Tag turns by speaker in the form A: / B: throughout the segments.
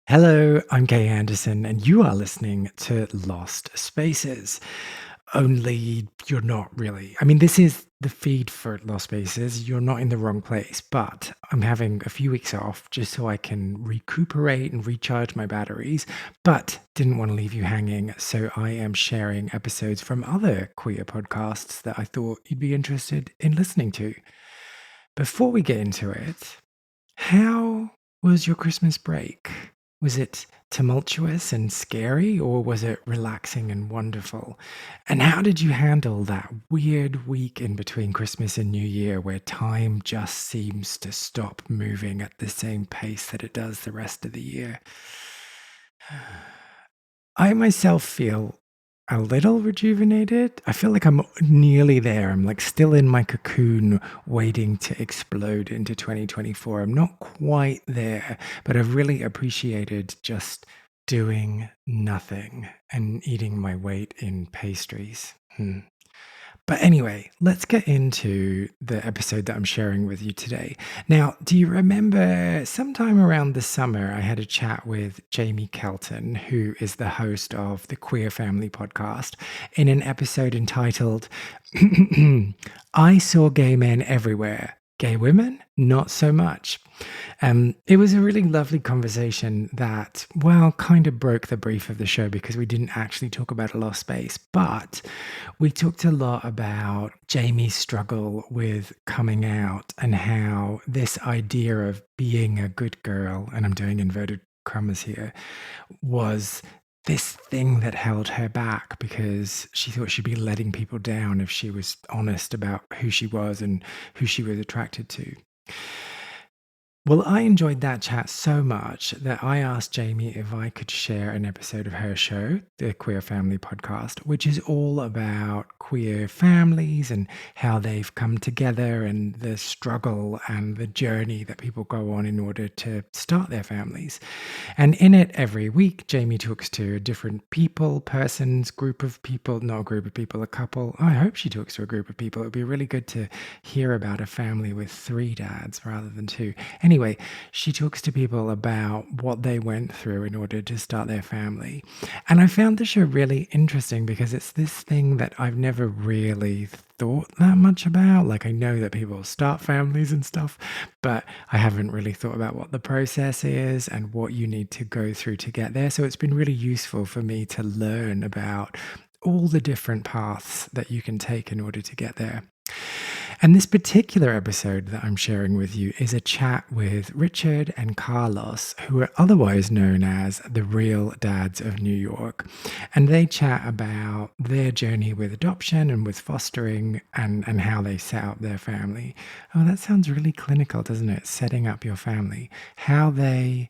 A: Hello, I'm Kay Anderson, and you are listening to Lost Spaces. Only you're not really. I mean, this is the feed for Lost Spaces. You're not in the wrong place, but I'm having a few weeks off just so I can recuperate and recharge my batteries, but didn't want to leave you hanging. So I am sharing episodes from other queer podcasts that I thought you'd be interested in listening to. Before we get into it, how was your Christmas break? Was it tumultuous and scary, or was it relaxing and wonderful? And how did you handle that weird week in between Christmas and New Year where time just seems to stop moving at the same pace that it does the rest of the year? I myself feel a little rejuvenated. I feel like I'm nearly there. I'm like still in my cocoon waiting to explode into 2024. I'm not quite there, but I've really appreciated just doing nothing and eating my weight in pastries. But anyway, let's get into the episode that I'm sharing with you today. Now, do you remember sometime around the summer, I had a chat with Jaimie Kelton, who is the host of the Queer Family podcast, in an episode entitled I Saw Gay Men Everywhere. Gay women? Not so much. It was a really lovely conversation that, well, kind of broke the brief of the show because we didn't actually talk about a lost space, but we talked a lot about Jaimie's struggle with coming out and how this idea of being a good girl, and I'm doing inverted commas here, was this thing that held her back because she thought she'd be letting people down if she was honest about who she was and who she was attracted to. Well, I enjoyed that chat so much that I asked Jaimie if I could share an episode of her show, the Queer Family podcast, which is all about queer families and how they've come together and the struggle and the journey that people go on in order to start their families. And in it, every week, Jaimie talks to a different people, persons, group of people, not a group of people, a couple. I hope she talks to a group of people. It would be really good to hear about a family with 3 dads rather than 2. Anyway, she talks to people about what they went through in order to start their family. And I found the show really interesting because it's this thing that I've never really thought that much about. Like, I know that people start families and stuff, but I haven't really thought about what the process is and what you need to go through to get there. So it's been really useful for me to learn about all the different paths that you can take in order to get there. And this particular episode that I'm sharing with you is a chat with Richard and Carlos, who are otherwise known as the Real Dads of New York. And they chat about their journey with adoption and with fostering and how they set up their family. Oh, that sounds really clinical, doesn't it? Setting up your family. How they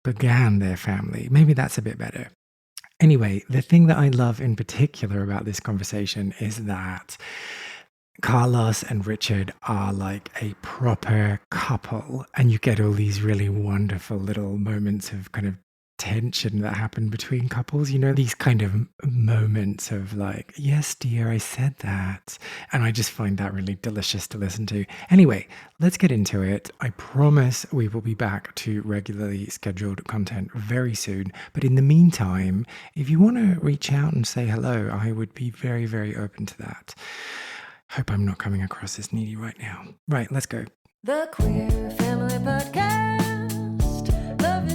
A: began their family. Maybe that's a bit better. Anyway, the thing that I love in particular about this conversation is that Carlos and Richard are like a proper couple, and you get all these really wonderful little moments of kind of tension that happen between couples. You know, these kind of moments of like, yes, dear, I said that. And I just find that really delicious to listen to. Anyway, let's get into it. I promise we will be back to regularly scheduled content very soon. But in the meantime, if you want to reach out and say hello, I would be very, very open to that. Hope I'm not coming across as needy right now. Right, let's go.
B: The Queer Family Podcast. Love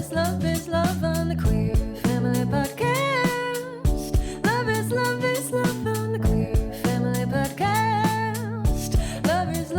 B: is love on the Queer Family Podcast. Love is love on the Queer Family Podcast. Love is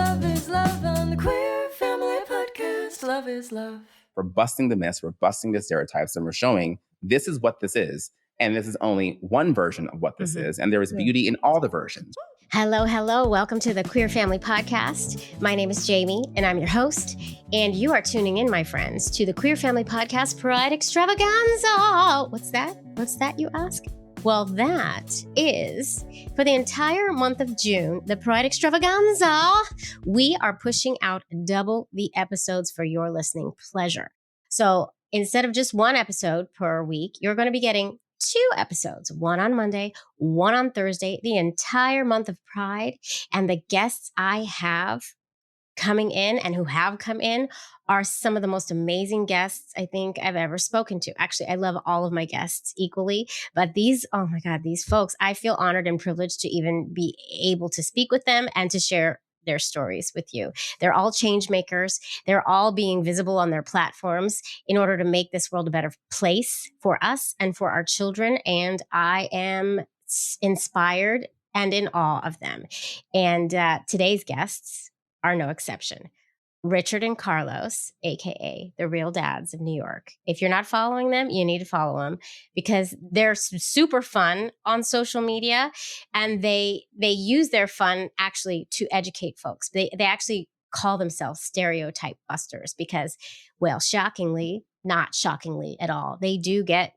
B: love on the Queer Family Podcast. Love is love.
C: We're busting the myths, we're busting the stereotypes, and we're showing this is what this is. And this is only one version of what this is. And there is beauty in all the versions.
D: Hello. Welcome to the Queer Family Podcast. My name is Jaimie, and I'm your host. And you are tuning in, my friends, to the Queer Family Podcast Pride Extravaganza. What's that, you ask? Well, that is for the entire month of June, the Pride Extravaganza. We are pushing out double the episodes for your listening pleasure. So instead of just one episode per week, you're going to be getting 2 episodes, one on Monday, one on Thursday, the entire month of Pride. And the guests I have coming in and who have come in are some of the most amazing guests I think I've ever spoken to. Actually, I love all of my guests equally, but these, oh my God, these folks, I feel honored and privileged to even be able to speak with them and to share their stories with you. They're all change makers. They're all being visible on their platforms in order to make this world a better place for us and for our children. And I am inspired and in awe of them. And today's guests are no exception. Richard and Carlos, aka the Real Dads of New York. If you're not following them, you need to follow them because they're super fun on social media, and they use their fun actually to educate folks. They actually call themselves stereotype busters because, well, shockingly, not shockingly at all, they do get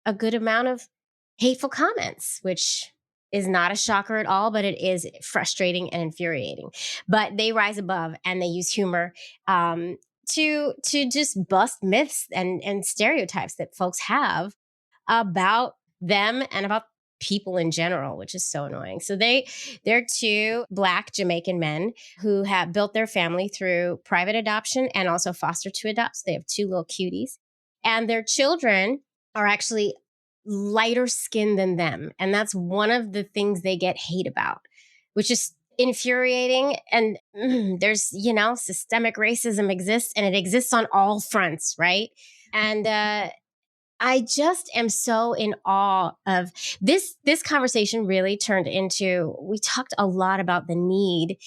D: a good amount of hateful comments, which is not a shocker at all, but it is frustrating and infuriating. But they rise above and they use humor to just bust myths and stereotypes that folks have about them and about people in general, which is so annoying. So they're two Black Jamaican men who have built their family through private adoption and also foster to adopt. So they have two little cuties, and their children are actually lighter skinned than them. And that's one of the things they get hate about, which is infuriating. And there's, systemic racism exists, and it exists on all fronts, right? And I just am so in awe of this. This conversation really turned into, we talked a lot about the need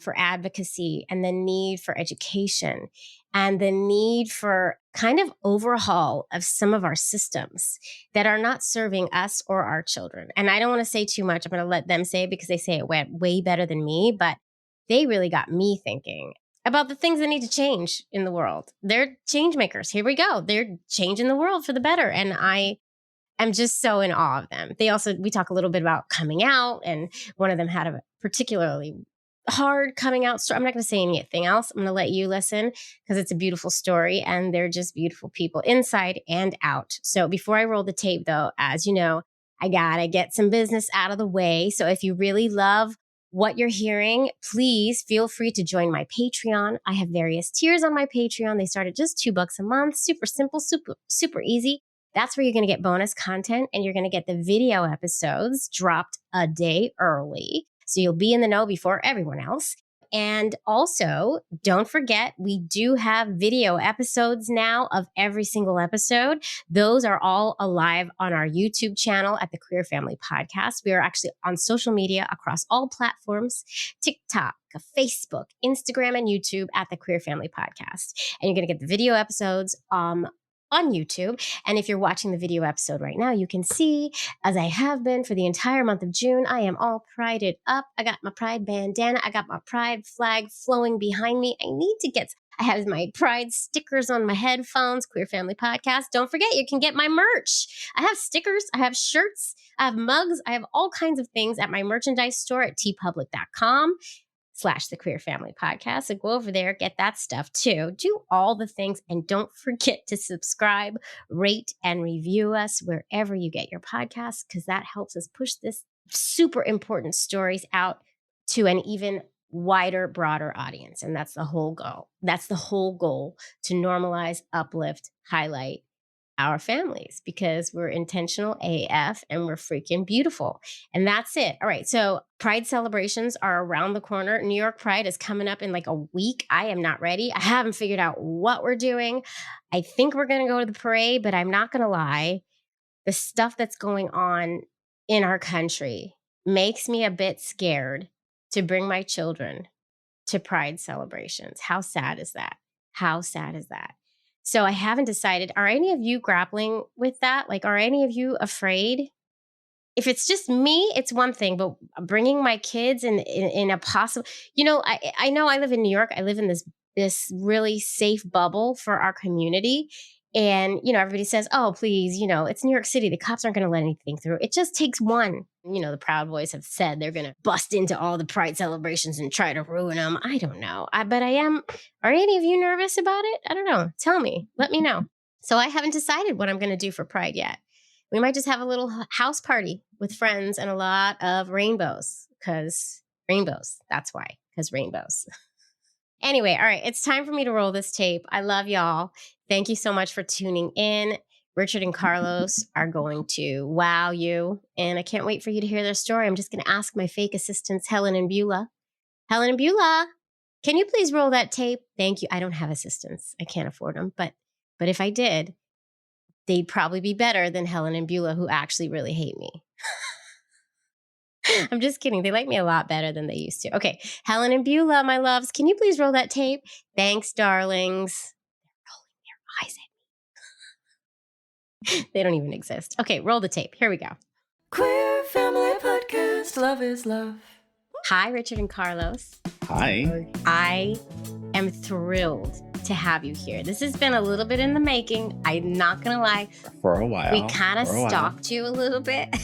D: for advocacy and the need for education and the need for kind of overhaul of some of our systems that are not serving us or our children. And I don't want to say too much. I'm going to let them say it because they say it way better than me, but they really got me thinking about the things that need to change in the world. They're change makers. Here we go. They're changing the world for the better. And I am just so in awe of them. We talk a little bit about coming out, and one of them had a particularly hard coming out story. I'm not going to say anything else. I'm going to let you listen because it's a beautiful story and they're just beautiful people inside and out. So before I roll the tape though, as you know, I got to get some business out of the way. So if you really love what you're hearing, please feel free to join my Patreon. I have various tiers on my Patreon. They start at just $2 a month. Super simple, super easy. That's where you're going to get bonus content, and you're going to get the video episodes dropped a day early. So you'll be in the know before everyone else. And also, don't forget, we do have video episodes now of every single episode. Those are all alive on our YouTube channel at the Queer Family Podcast. We are actually on social media across all platforms: TikTok, Facebook, Instagram, and YouTube at the Queer Family Podcast. And you're going to get the video episodes on YouTube. And if you're watching the video episode right now, you can see, as I have been for the entire month of June, I am all prided up. I got my pride bandana. I got my pride flag flowing behind me. I have my pride stickers on my headphones, Queer Family Podcast. Don't forget, you can get my merch. I have stickers, I have shirts, I have mugs, I have all kinds of things at my merchandise store at tpublic.com/the Queer Family Podcast. So go over there, get that stuff too. Do all the things, and don't forget to subscribe, rate, and review us wherever you get your podcasts, because that helps us push this super important stories out to an even wider, broader audience. And that's the whole goal. That's the whole goal, to normalize, uplift, highlight our families, because we're intentional AF and we're freaking beautiful. And that's it. All right. So Pride celebrations are around the corner. New York Pride is coming up in like a week. I am not ready. I haven't figured out what we're doing. I think we're going to go to the parade, but I'm not going to lie. The stuff that's going on in our country makes me a bit scared to bring my children to Pride celebrations. How sad is that? How sad is that? So I haven't decided. Are any of you grappling with that? Like, are any of you afraid? If it's just me, it's one thing, but bringing my kids in a possible, I know I live in New York. I live in this really safe bubble for our community. And, everybody says, oh, please, it's New York City. The cops aren't going to let anything through. It just takes one. The Proud Boys have said they're going to bust into all the Pride celebrations and try to ruin them. I don't know. But I am. Are any of you nervous about it? I don't know. Tell me. Let me know. So I haven't decided what I'm going to do for Pride yet. We might just have a little house party with friends and a lot of rainbows, because rainbows. That's why, because rainbows. Anyway, all right, it's time for me to roll this tape. I love y'all. Thank you so much for tuning in. Richard and Carlos are going to wow you, and I can't wait for you to hear their story. I'm just going to ask my fake assistants, Helen and Beulah. Helen and Beulah, can you please roll that tape? Thank you. I don't have assistants. I can't afford them, but if I did, they'd probably be better than Helen and Beulah, who actually really hate me. I'm just kidding. They like me a lot better than they used to. Okay, Helen and Beulah, my loves, can you please roll that tape? Thanks, darlings. They're rolling their eyes at me. They don't even exist. Okay, roll the tape. Here we go.
B: Queer Family Podcast. Love is love.
D: Hi, Richard and Carlos.
C: Hi.
D: I am thrilled to have you here. This has been a little bit in the making. I'm not going to lie.
C: For a while.
D: We kind of stalked you a little bit.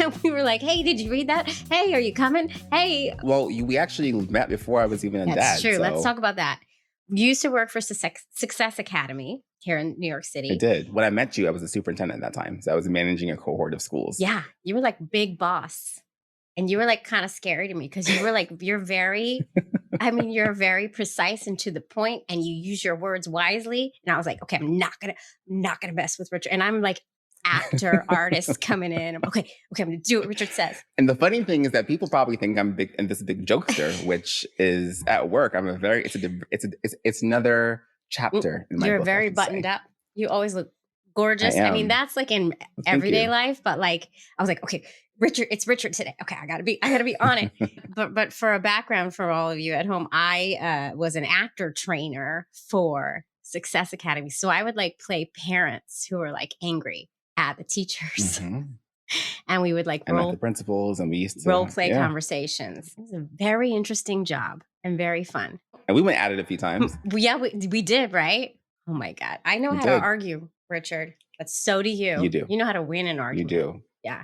D: And we were like, hey, did you read that? Hey, are you coming? Hey.
C: Well, we actually met before I was even a dad.
D: That's true.
C: So.
D: Let's talk about that. You used to work for Success Academy here in New York City.
C: I did. When I met you, I was a superintendent at that time. So I was managing a cohort of schools.
D: Yeah. You were like big boss. And you were like kind of scary to me because you were like, you're very precise and to the point, and you use your words wisely. And I was like, okay, I'm not gonna mess with Richard. And I'm like, actor, artist coming in. I'm okay, I'm gonna do what Richard says.
C: And the funny thing is that people probably think I'm big and this big jokester, which is at work. I'm it's another chapter in my
D: You're
C: book,
D: very buttoned up. You always look gorgeous. I mean, that's like in everyday life, but like I was like, okay, Richard, it's Richard today. Okay, I gotta be on it. but for a background for all of you at home, I was an actor trainer for Success Academy. So I would like play parents who were like angry at the teachers.
C: Mm-hmm.
D: And we would like
C: and the principals, and we used to
D: role play conversations. It was a very interesting job and very fun.
C: And we went at it a few times.
D: Yeah, we did, right? Oh my God. I know how to argue, Richard, but so do you.
C: You do.
D: You know how to win an argument.
C: You do.
D: Yeah.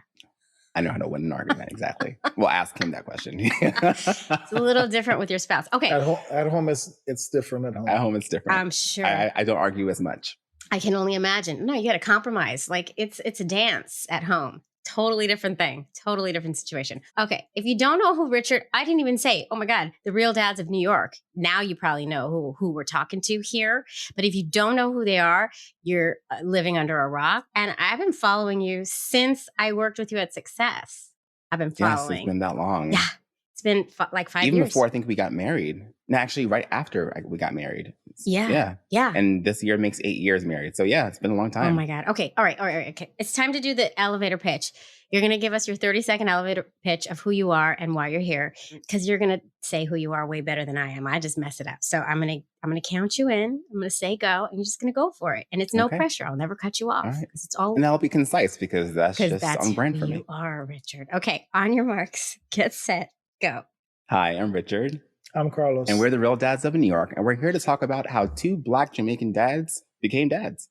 C: I know how to win an argument, exactly. Well, ask him that question.
D: It's a little different with your spouse. Okay.
E: At home, it's different at home.
C: At home, it's different.
D: I'm sure.
C: I don't argue as much.
D: I can only imagine. No, you got to compromise. Like it's a dance at home. Totally different thing. Totally different situation. Okay. If you don't know who Richard, I didn't even say, oh my God, the Real Dads of New York. Now you probably know who we're talking to here. But if you don't know who they are, you're living under a rock. And I've been following you since I worked with you at Success. I've been following.
C: Yes, it's been that long.
D: Yeah. It's been like 5 years.
C: Even before I think we got married. No, actually, right after we got married.
D: Yeah.
C: And this year makes 8 years married. So yeah, it's been a long time.
D: Oh my God. Okay. All right. Okay. It's time to do the elevator pitch. You're going to give us your 30-second elevator pitch of who you are and why you're here, because you're going to say who you are way better than I am. I just mess it up. So I'm going to count you in. I'm going to say go, and you're just going to go for it. And it's no pressure. I'll never cut you off.
C: All right.
D: It's all.
C: And I'll be concise because that's on brand for me.
D: You are, Richard. Okay. On your marks, get set, go.
C: Hi, I'm Richard.
E: I'm Carlos.
C: And we're the Real Dads of New York. And we're here to talk about how 2 Black Jamaican dads became dads.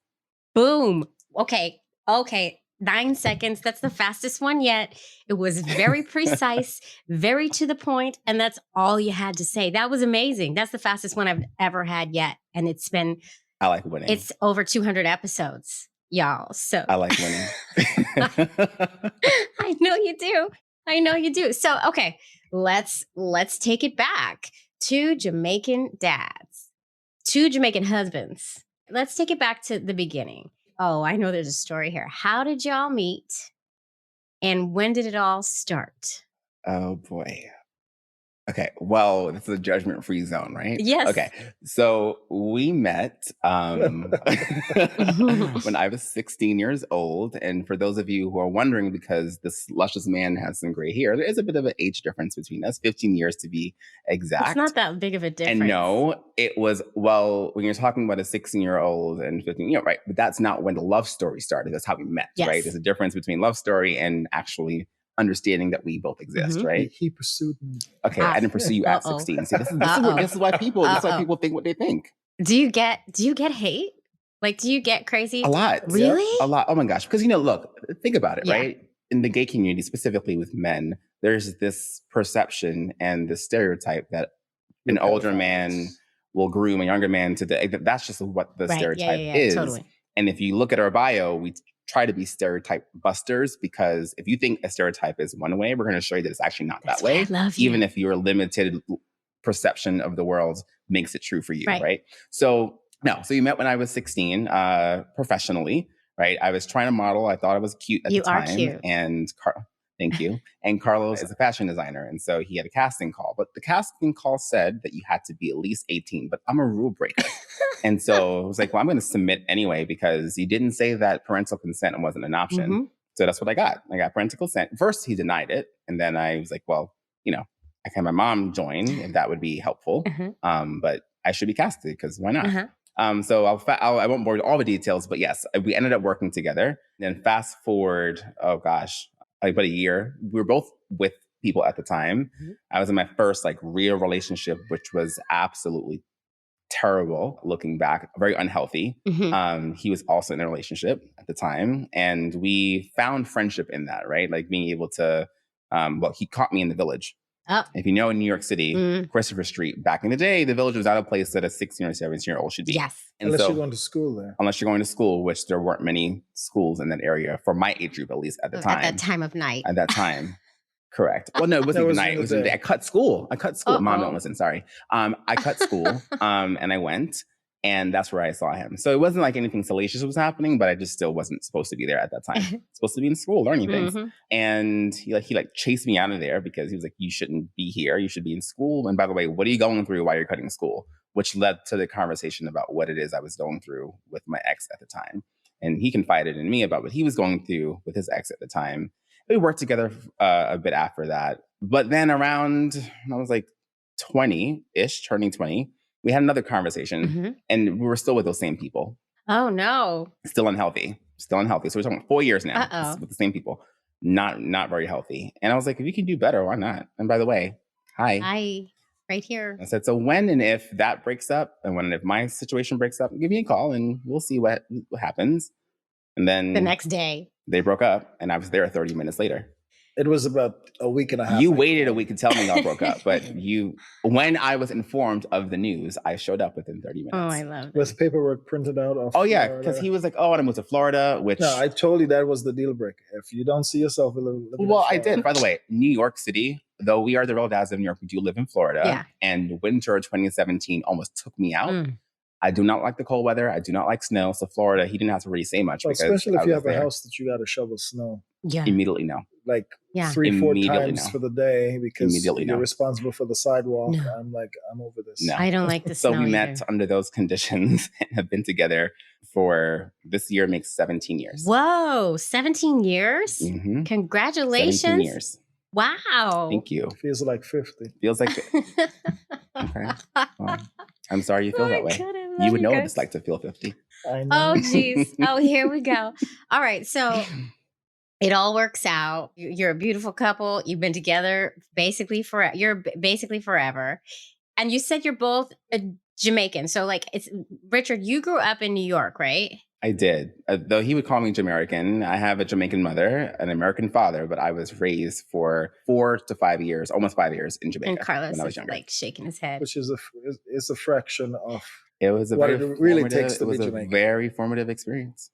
D: Boom. Okay. 9 seconds. That's the fastest one yet. It was very precise, very to the point. And that's all you had to say. That was amazing. That's the fastest one I've ever had yet. And it's been.
C: I like winning.
D: It's over 200 episodes, y'all. So.
C: I like winning.
D: I know you do. So, okay. Let's take it back. 2 Jamaican dads, 2 Jamaican husbands. Let's take it back to the beginning. Oh, I know there's a story here. How did y'all meet? And when did it all start?
C: Oh boy. Okay, well, this is a judgment-free zone, right?
D: Yes.
C: Okay, so we met when I was 16 years old. And for those of you who are wondering, because this luscious man has some gray hair, there is a bit of an age difference between us, 15 years to be exact.
D: It's not that big of a difference.
C: And no, it was, well, when you're talking about a 16-year-old and 15, right? But that's not when the love story started. That's how we met, right? There's a difference between love story and actually understanding that we both exist, right?
E: He pursued me.
C: Okay, I didn't pursue you at 16. See, this is why people think what they think.
D: Do you get hate? Like, do you get crazy?
C: A lot.
D: Really?
C: A lot. Oh my gosh. Because, look, think about it, right? In the gay community, specifically with men, there's this perception and this stereotype that an older man will groom a younger man that's just what the stereotype is. Totally. And if you look at our bio, we try to be stereotype busters, because if you think a stereotype is one way, we're going to show you that it's actually not that way.
D: I love you.
C: Even if you're limited perception of the world makes it true for you, right? So you met when I was 16, professionally, right? I was trying to model. I thought I was cute at the time.
D: You are cute.
C: And thank you. And Carlos is a fashion designer. And so he had a casting call. But the casting call said that you had to be at least 18. But I'm a rule breaker. And so I was like, well, I'm going to submit anyway because you didn't say that parental consent wasn't an option.
D: Mm-hmm.
C: So that's what I got. I got parental consent. First, he denied it. And then I was like, well, I can have my mom join if that would be helpful. But I should be casted because why not? So I won't bore you with all the details, but yes, we ended up working together. Then fast forward, about a year. We were both with people at the time. I was in my first real relationship, which was absolutely terrible looking back, very unhealthy. He was also in a relationship at the time. And we found friendship in that, right? Like being able to, he caught me in the Village.
D: Oh.
C: If you know, in New York City, Christopher Street, back in the day, the Village was not a place that a 16 or 17-year-old should be.
D: Yes.
C: And
E: unless you're going to school there.
C: Unless you're going to school, which there weren't many schools in that area for my age group, at least at the time.
D: At that time of night.
C: At that time. Correct. Well, no, it wasn't even night. It was in the day. I cut school. Mom, don't listen. Sorry. I cut school and I went. And that's where I saw him. So it wasn't like anything salacious was happening, but I just still wasn't supposed to be there at that time. Supposed to be in school learning things. And he chased me out of there because he was like, you shouldn't be here. You should be in school. And by the way, what are you going through while you're cutting school? Which led to the conversation about what it is I was going through with my ex at the time. And he confided in me about what he was going through with his ex at the time. We worked together a bit after that. But then around, I was 20-ish, turning 20, we had another conversation and we were still with those same people.
D: Oh, no.
C: Still unhealthy. So we're talking 4 years now with the same people. Not very healthy. And I was like, if you can do better, why not? And by the way, hi.
D: Hi, right here.
C: I said, so when and if that breaks up and if my situation breaks up, give me a call and we'll see what happens. And then
D: the next day,
C: they broke up and I was there 30 minutes later.
E: It was about a week and a half.
C: You waited a week to tell me y'all broke up, but when I was informed of the news, I showed up within 30 minutes.
D: Oh, I love it.
E: With paperwork printed out of
C: Florida. Because he was like, oh, I want to move to Florida, which...
E: No, I told you that was the deal breaker. If you don't see yourself living in
C: Florida. I did. By the way, New York City, though we are the real dads of New York, we do live in Florida.
D: Yeah.
C: And winter 2017 almost took me out. I do not like the cold weather. I do not like snow. So Florida, he didn't have to really say much.
E: Well, especially if you have a house that you got to shovel snow.
D: Yeah.
C: Immediately no.
E: 3-4 times for the day because you're responsible for the sidewalk. No. I'm over this.
C: No.
D: I don't like the snow.
C: So we met under those conditions and have been together for this year makes 17 years.
D: Whoa, 17 years? Congratulations.
C: 17 years.
D: Wow.
C: Thank you.
E: Feels like 50.
C: Feels like okay. Well, I'm sorry you feel that way.
D: God,
C: you would know what it's like to feel 50.
E: I know.
D: Oh, geez. Oh, here we go. All right. So it all works out. You're a beautiful couple. You've been together basically forever. You're basically forever. And you said you're both Jamaican. So it's Richard, you grew up in New York, right?
C: I did. Though he would call me Jamaican. I have a Jamaican mother, an American father, but I was raised for 4 to 5 years, almost 5 years in Jamaica.
D: And Carlos
C: when I was
D: is
C: younger.
D: Shaking his head.
E: Which is a fraction of
C: it was a
E: what
C: very
E: it really takes to be Jamaican.
C: It was a very formative experience.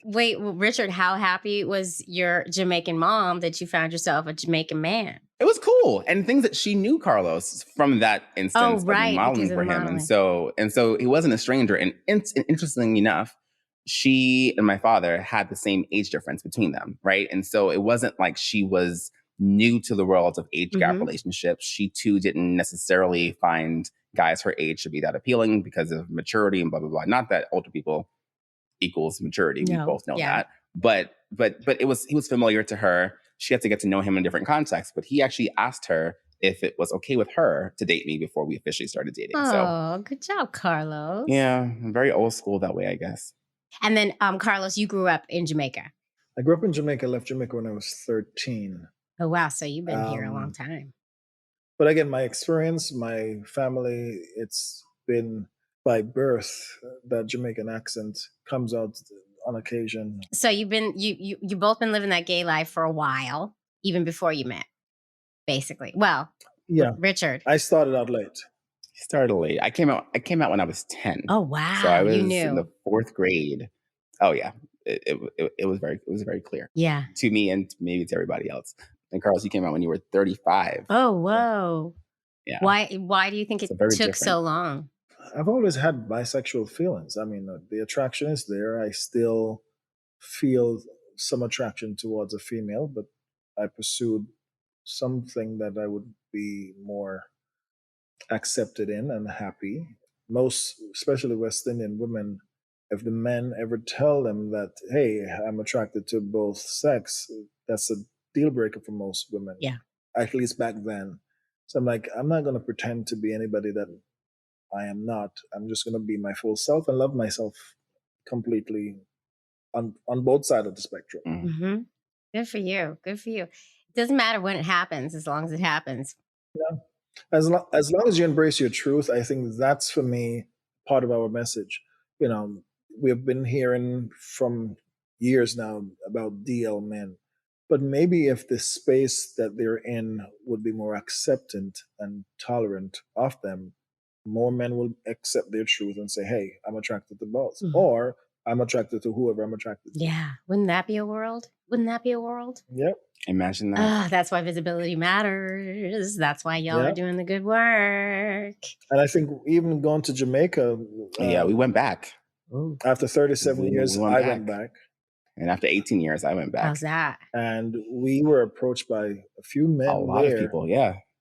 D: Wait, Richard, how happy was your Jamaican mom that you found yourself a Jamaican man?
C: It was cool. And things that she knew Carlos from that instance of modeling for him. And so he wasn't a stranger. And interestingly enough, she and my father had the same age difference between them, right? And so it wasn't like she was new to the world of age gap relationships. She too didn't necessarily find guys her age to be that appealing because of maturity and blah, blah, blah. Not that older people equals maturity. We both know that. But he was familiar to her. She had to get to know him in different contexts. But he actually asked her if it was okay with her to date me before we officially started dating.
D: Oh, good job, Carlos.
C: Yeah, I'm very old school that way, I guess.
D: And then, Carlos, you grew up in Jamaica.
E: I grew up in Jamaica, left Jamaica when I was 13.
D: Oh, wow. So you've been here a long time.
E: But again, my experience, my family, it's been by birth that Jamaican accent comes out on occasion.
D: So you've been, you both been living that gay life for a while, even before you met, basically. Well,
E: yeah.
D: Richard.
E: I started out late.
C: Started late. I came out when I was 10.
D: Oh, wow.
C: So I was in the 4th grade. Oh yeah. It was very clear.
D: Yeah.
C: To me and maybe to everybody else. And Carlos, you came out when you were 35.
D: Oh, whoa.
C: Yeah.
D: Why do you think it took
C: very different.
D: so long?
E: I've always had bisexual feelings. I mean, the attraction is there. I still feel some attraction towards a female, but I pursued something that I would be more accepted in and happy. Most, especially West Indian women, if the men ever tell them that, hey, I'm attracted to both sex, that's a deal breaker for most women.
D: Yeah.
E: At least back then. So I'm like, I'm not going to pretend to be anybody that I am not. I'm just going to be my full self and love myself completely on both sides of the spectrum.
D: Mm-hmm. Good for you. Good for you. It doesn't matter when it happens, as long as it happens.
E: Yeah. As long as you embrace your truth, I think that's for me part of our message. You know, we've been hearing from years now about DL men, but maybe if the space that they're in would be more acceptant and tolerant of them, more men will accept their truth and say, hey, I'm attracted to both, or I'm attracted to whoever I'm attracted to.
D: Yeah. Wouldn't that be a world? Wouldn't that be a world?
E: Yep.
C: Imagine that.
D: That's why visibility matters. That's why y'all are doing the good work.
E: And I think even going to Jamaica.
C: Yeah, we went back.
E: After 37 years, I went back.
C: And after 18 years, I went back.
D: How's that?
E: And we were approached by a few men
C: a lot of people,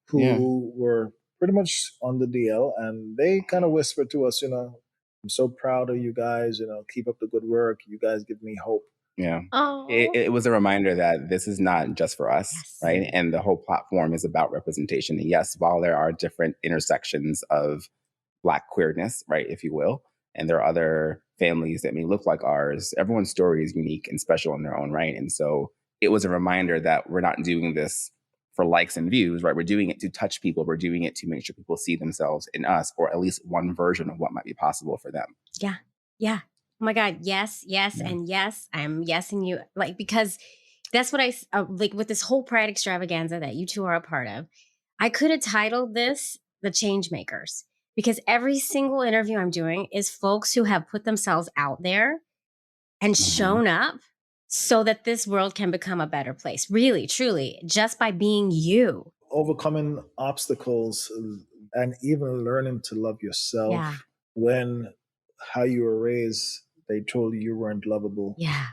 E: who were pretty much on the DL. And they kind of whispered to us, you know, I'm so proud of you guys, you know, keep up the good work. You guys give me hope.
C: Yeah. It was a reminder that this is not just for us, right? And the whole platform is about representation. And yes, while there are different intersections of Black queerness, right, if you will, and there are other families that may look like ours, everyone's story is unique and special in their own right. And so it was a reminder that we're not doing this for likes and views, right? We're doing it to touch people. We're doing it to make sure people see themselves in us, or at least one version of what might be possible for them.
D: Yeah. Yeah. Oh my God. Yes, and yes. I'm yesing you. Like, because that's what I like with this whole Pride extravaganza that you two are a part of. I could have titled this The Change Makers, because every single interview I'm doing is folks who have put themselves out there and shown up so that this world can become a better place. Really, truly, just by being you.
E: Overcoming obstacles and even learning to love yourself when how you were raised, they told you weren't lovable.
D: Yeah.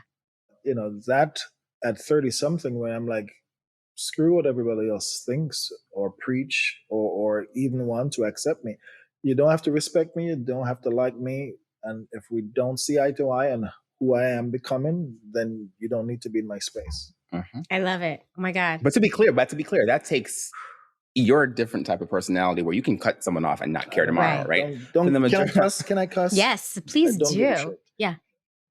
E: You know, that at 30 something, when I'm like, screw what everybody else thinks or preach or even want to accept me. You don't have to respect me. You don't have to like me. And if we don't see eye to eye on who I am becoming, then you don't need to be in my space.
D: I love it. Oh my God.
C: But to be clear, that takes your different type of personality where you can cut someone off and not care tomorrow, right?
E: Can I cuss? Can I cuss?
D: Yes, please do. Yeah.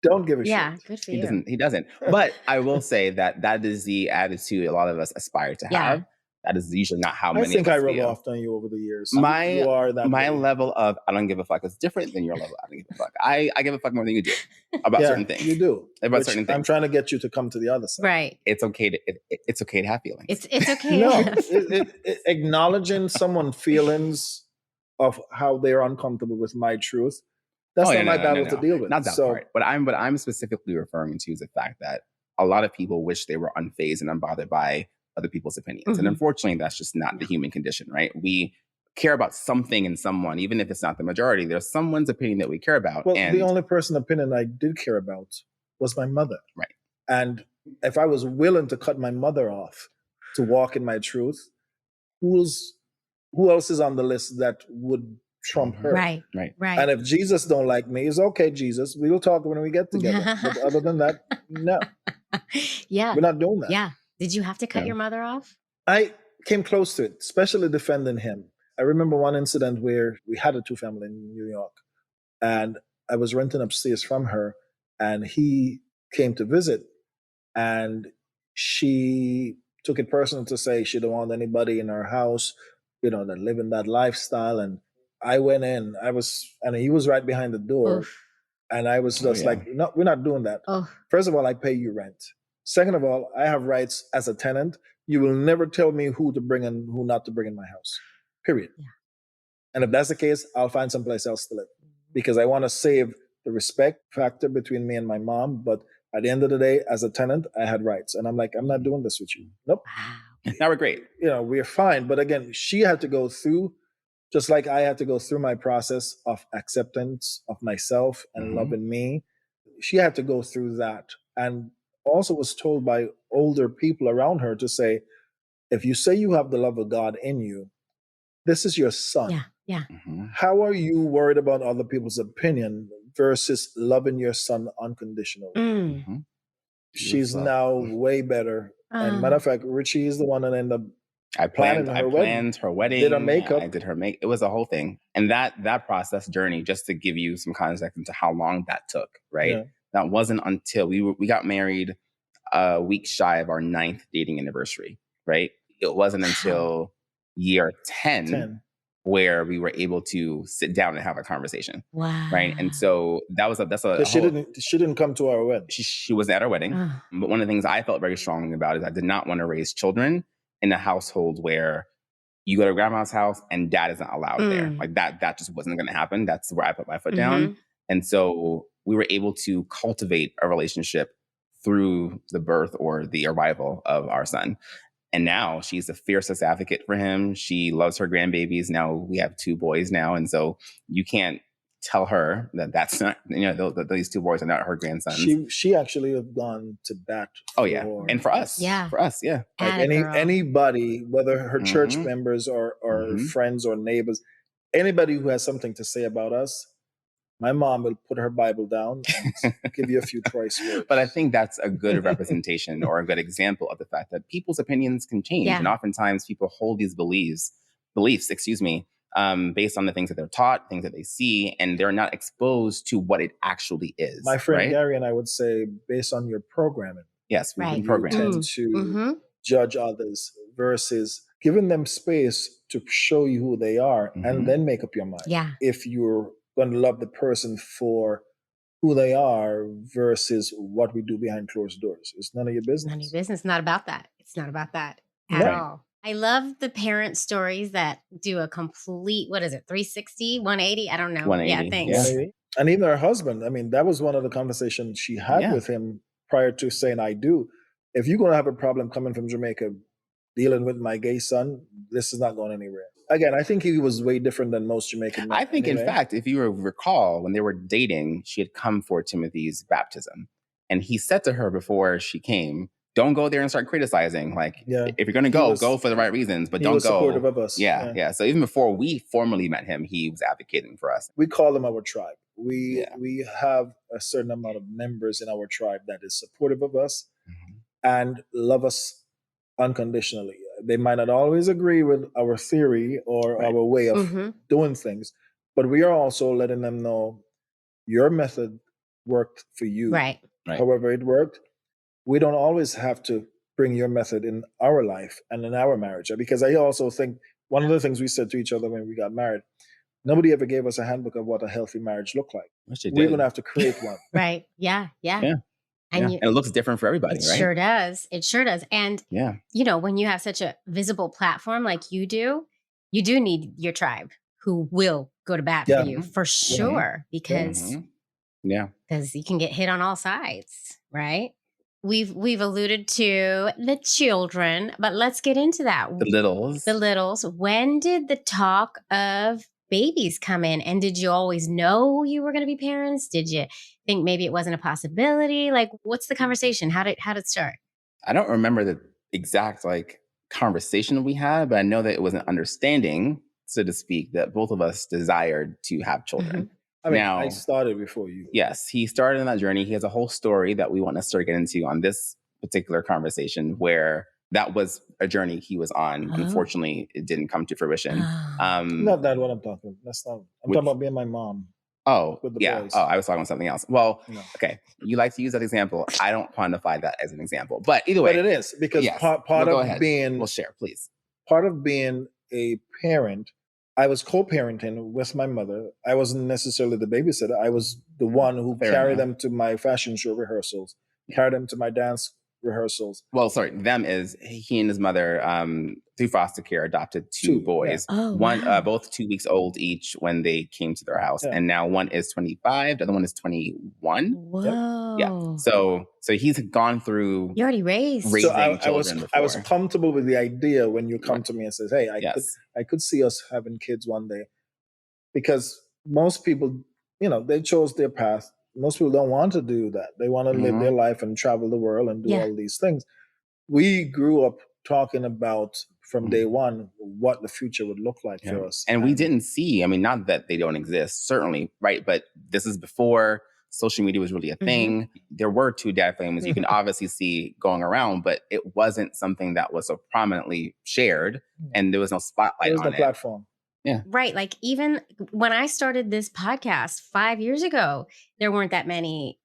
E: Don't give a shit.
D: Yeah, good for you.
C: He doesn't. But I will say that is the attitude a lot of us aspire to have. That is usually not how many.
E: I think
C: of us
E: I rub
C: feel.
E: off on you over the years.
C: My level of I don't give a fuck is different than your level of I don't give a fuck. I give a fuck more than you do about certain things.
E: You do
C: about certain things.
E: I'm trying to get you to come to the other side.
D: Right.
C: It's okay to have feelings.
D: It's okay.
E: No, acknowledging someone's feelings of how they're uncomfortable with my truth. That's not my battle to deal with.
C: Not that part. What I'm specifically referring to is the fact that a lot of people wish they were unfazed and unbothered by other people's opinions. And unfortunately, that's just not the human condition, right? We care about something in someone, even if it's not the majority. There's someone's opinion that we care about.
E: Well, the only person's opinion I did care about was my mother.
C: Right.
E: And if I was willing to cut my mother off to walk in my truth, who else is on the list that would trump her?
D: Right.
E: And if Jesus don't like me, it's okay, Jesus. We'll talk when we get together. But other than that, no.
D: Yeah.
E: We're not doing that.
D: Yeah. Did you have to cut your mother off?
E: I came close to it, especially defending him. I remember one incident where we had a two-family in New York, and I was renting upstairs from her, and he came to visit, and she took it personal to say she don't want anybody in her house, you know, that live in that lifestyle. And I went in, and he was right behind the door. Oof. And I was just like, no, we're not doing that. First of all, I pay you rent. Second of all, I have rights as a tenant. You will never tell me who to bring and who not to bring in my house, period. Yeah. And if that's the case, I'll find someplace else to live because I want to save the respect factor between me and my mom. But at the end of the day, as a tenant, I had rights. And I'm like, I'm not doing this with you. Nope.
C: Now we're great.
E: We're fine. But again, she had to go through, just like I had to go through my process of acceptance of myself and loving me. She had to go through that, and also was told by older people around her to say, if you say you have the love of God in you, this is your son.
D: Yeah. Yeah.
E: How are you worried about other people's opinion versus loving your son unconditionally? She's now way better. And matter of fact, Richie is the one that ended up
C: I planned her wedding.
E: Did her makeup.
C: I did her make. It was a whole thing. And that process journey, just to give you some context into how long that took, right?
E: Yeah.
C: That wasn't until we got married a week shy of our 9th dating anniversary, right? It wasn't until year 10 where we were able to sit down and have a conversation.
D: Wow.
C: Right. And so that's a
E: she didn't come to our wedding.
C: She was at our wedding. But one of the things I felt very strongly about is I did not want to raise children in a household where you go to grandma's house and dad isn't allowed there. Like that just wasn't going to happen. That's where I put my foot down. And so we were able to cultivate a relationship through the birth or the arrival of our son. And now she's the fiercest advocate for him. She loves her grandbabies. Now we have 2 boys now. And so you can't tell her that's not, these 2 boys are not her grandsons.
E: She actually have gone to bat.
C: Oh yeah. And for us.
D: Yeah.
C: For us. Yeah.
E: Like anybody, whether her church members or friends or neighbors, anybody who has something to say about us, my mom will put her Bible down and give you a few choice words.
C: But I think that's a good representation or a good example of the fact that people's opinions can change. Yeah. And oftentimes people hold these beliefs, based on the things that they're taught, things that they see, and they're not exposed to what it actually is.
E: My friend Gary and I would say, based on your programming.
C: Yes, we've been programmed.
E: You tend to judge others versus giving them space to show you who they are and then make up your mind.
D: Yeah.
E: If you're going to love the person for who they are versus what we do behind closed doors. It's none of your business.
D: None of your business. Not about that. It's not about that at all. I love the parent stories that do a complete, 360, 180? I don't know.
C: 180.
D: Yeah, thanks.
E: Yeah. And even her husband, I mean, that was one of the conversations she had with him prior to saying, I do. If you're going to have a problem coming from Jamaica, dealing with my gay son, this is not going anywhere. Again, I think he was way different than most Jamaican men.
C: I think, in fact, if you recall, when they were dating, she had come for Timothy's baptism. And he said to her before she came, don't go there and start criticizing. Like, if you're going to go for the right reasons, but don't go.
E: He was supportive of us.
C: Yeah. So even before we formally met him, he was advocating for us.
E: We call them our tribe. We have a certain amount of members in our tribe that is supportive of us and love us unconditionally. They might not always agree with our theory or our way of doing things, but we are also letting them know your method worked for you.
D: Right.
E: However it worked, we don't always have to bring your method in our life and in our marriage. Because I also think one of the things we said to each other when we got married, nobody ever gave us a handbook of what a healthy marriage looked like. We're going to have to create one.
D: Right. Yeah.
C: And it looks different for everybody,
D: right? It sure does. And, when you have such a visible platform like you do need your tribe who will go to bat for you for sure. Because you can get hit on all sides, right? We've alluded to the children, but let's get into that.
C: The littles. When
D: did the talk of babies come in? And did you always know you were going to be parents? Did you think maybe it wasn't a possibility? Like, what's the conversation? How did it start?
C: I don't remember the exact conversation we had, but I know that it was an understanding, so to speak, that both of us desired to have children.
E: I mean, I started before you.
C: Yes, he started on that journey. He has a whole story that we want to start getting into on this particular conversation, where that was a journey he was on. Unfortunately, it didn't come to fruition.
E: Not that what I'm talking. That's not. I'm talking about being my mom.
C: With the boys. I was talking about something else. Well, okay. You like to use that example. I don't quantify that as an example, but either way,
E: but it is because part of being.
C: Well, share, please.
E: Part of being a parent. I was co-parenting with my mother. I wasn't necessarily the babysitter. I was the one who carried them to my fashion show rehearsals, carried them to my dance rehearsals.
C: Well, sorry, them is he and his mother through foster care adopted two boys.
D: Yeah. Oh,
C: one,
D: wow.
C: both 2 weeks old each when they came to their house, and now one is 25, the other one is 21.
D: Whoa.
C: Yeah. So he's gone through
D: You already raised.
C: raising
E: So I was
C: children
E: I was
C: before.
E: comfortable with the idea when you come to me and says, "Hey,
C: Yes.
E: I could see us having kids one day," because most people, they chose their path. Most people don't want to do that. They want to live their life and travel the world and do all these things. We grew up talking about from day one what the future would look like for us.
C: And we didn't see, I mean, not that they don't exist, certainly, right? But this is before social media was really a thing. There were 2 dad families you can obviously see going around, but it wasn't something that was so prominently shared, and there was no spotlight
E: There was
C: on
E: no
C: it.
E: platform.
C: Yeah.
D: Right. Like even when I started this podcast 5 years ago, there weren't that many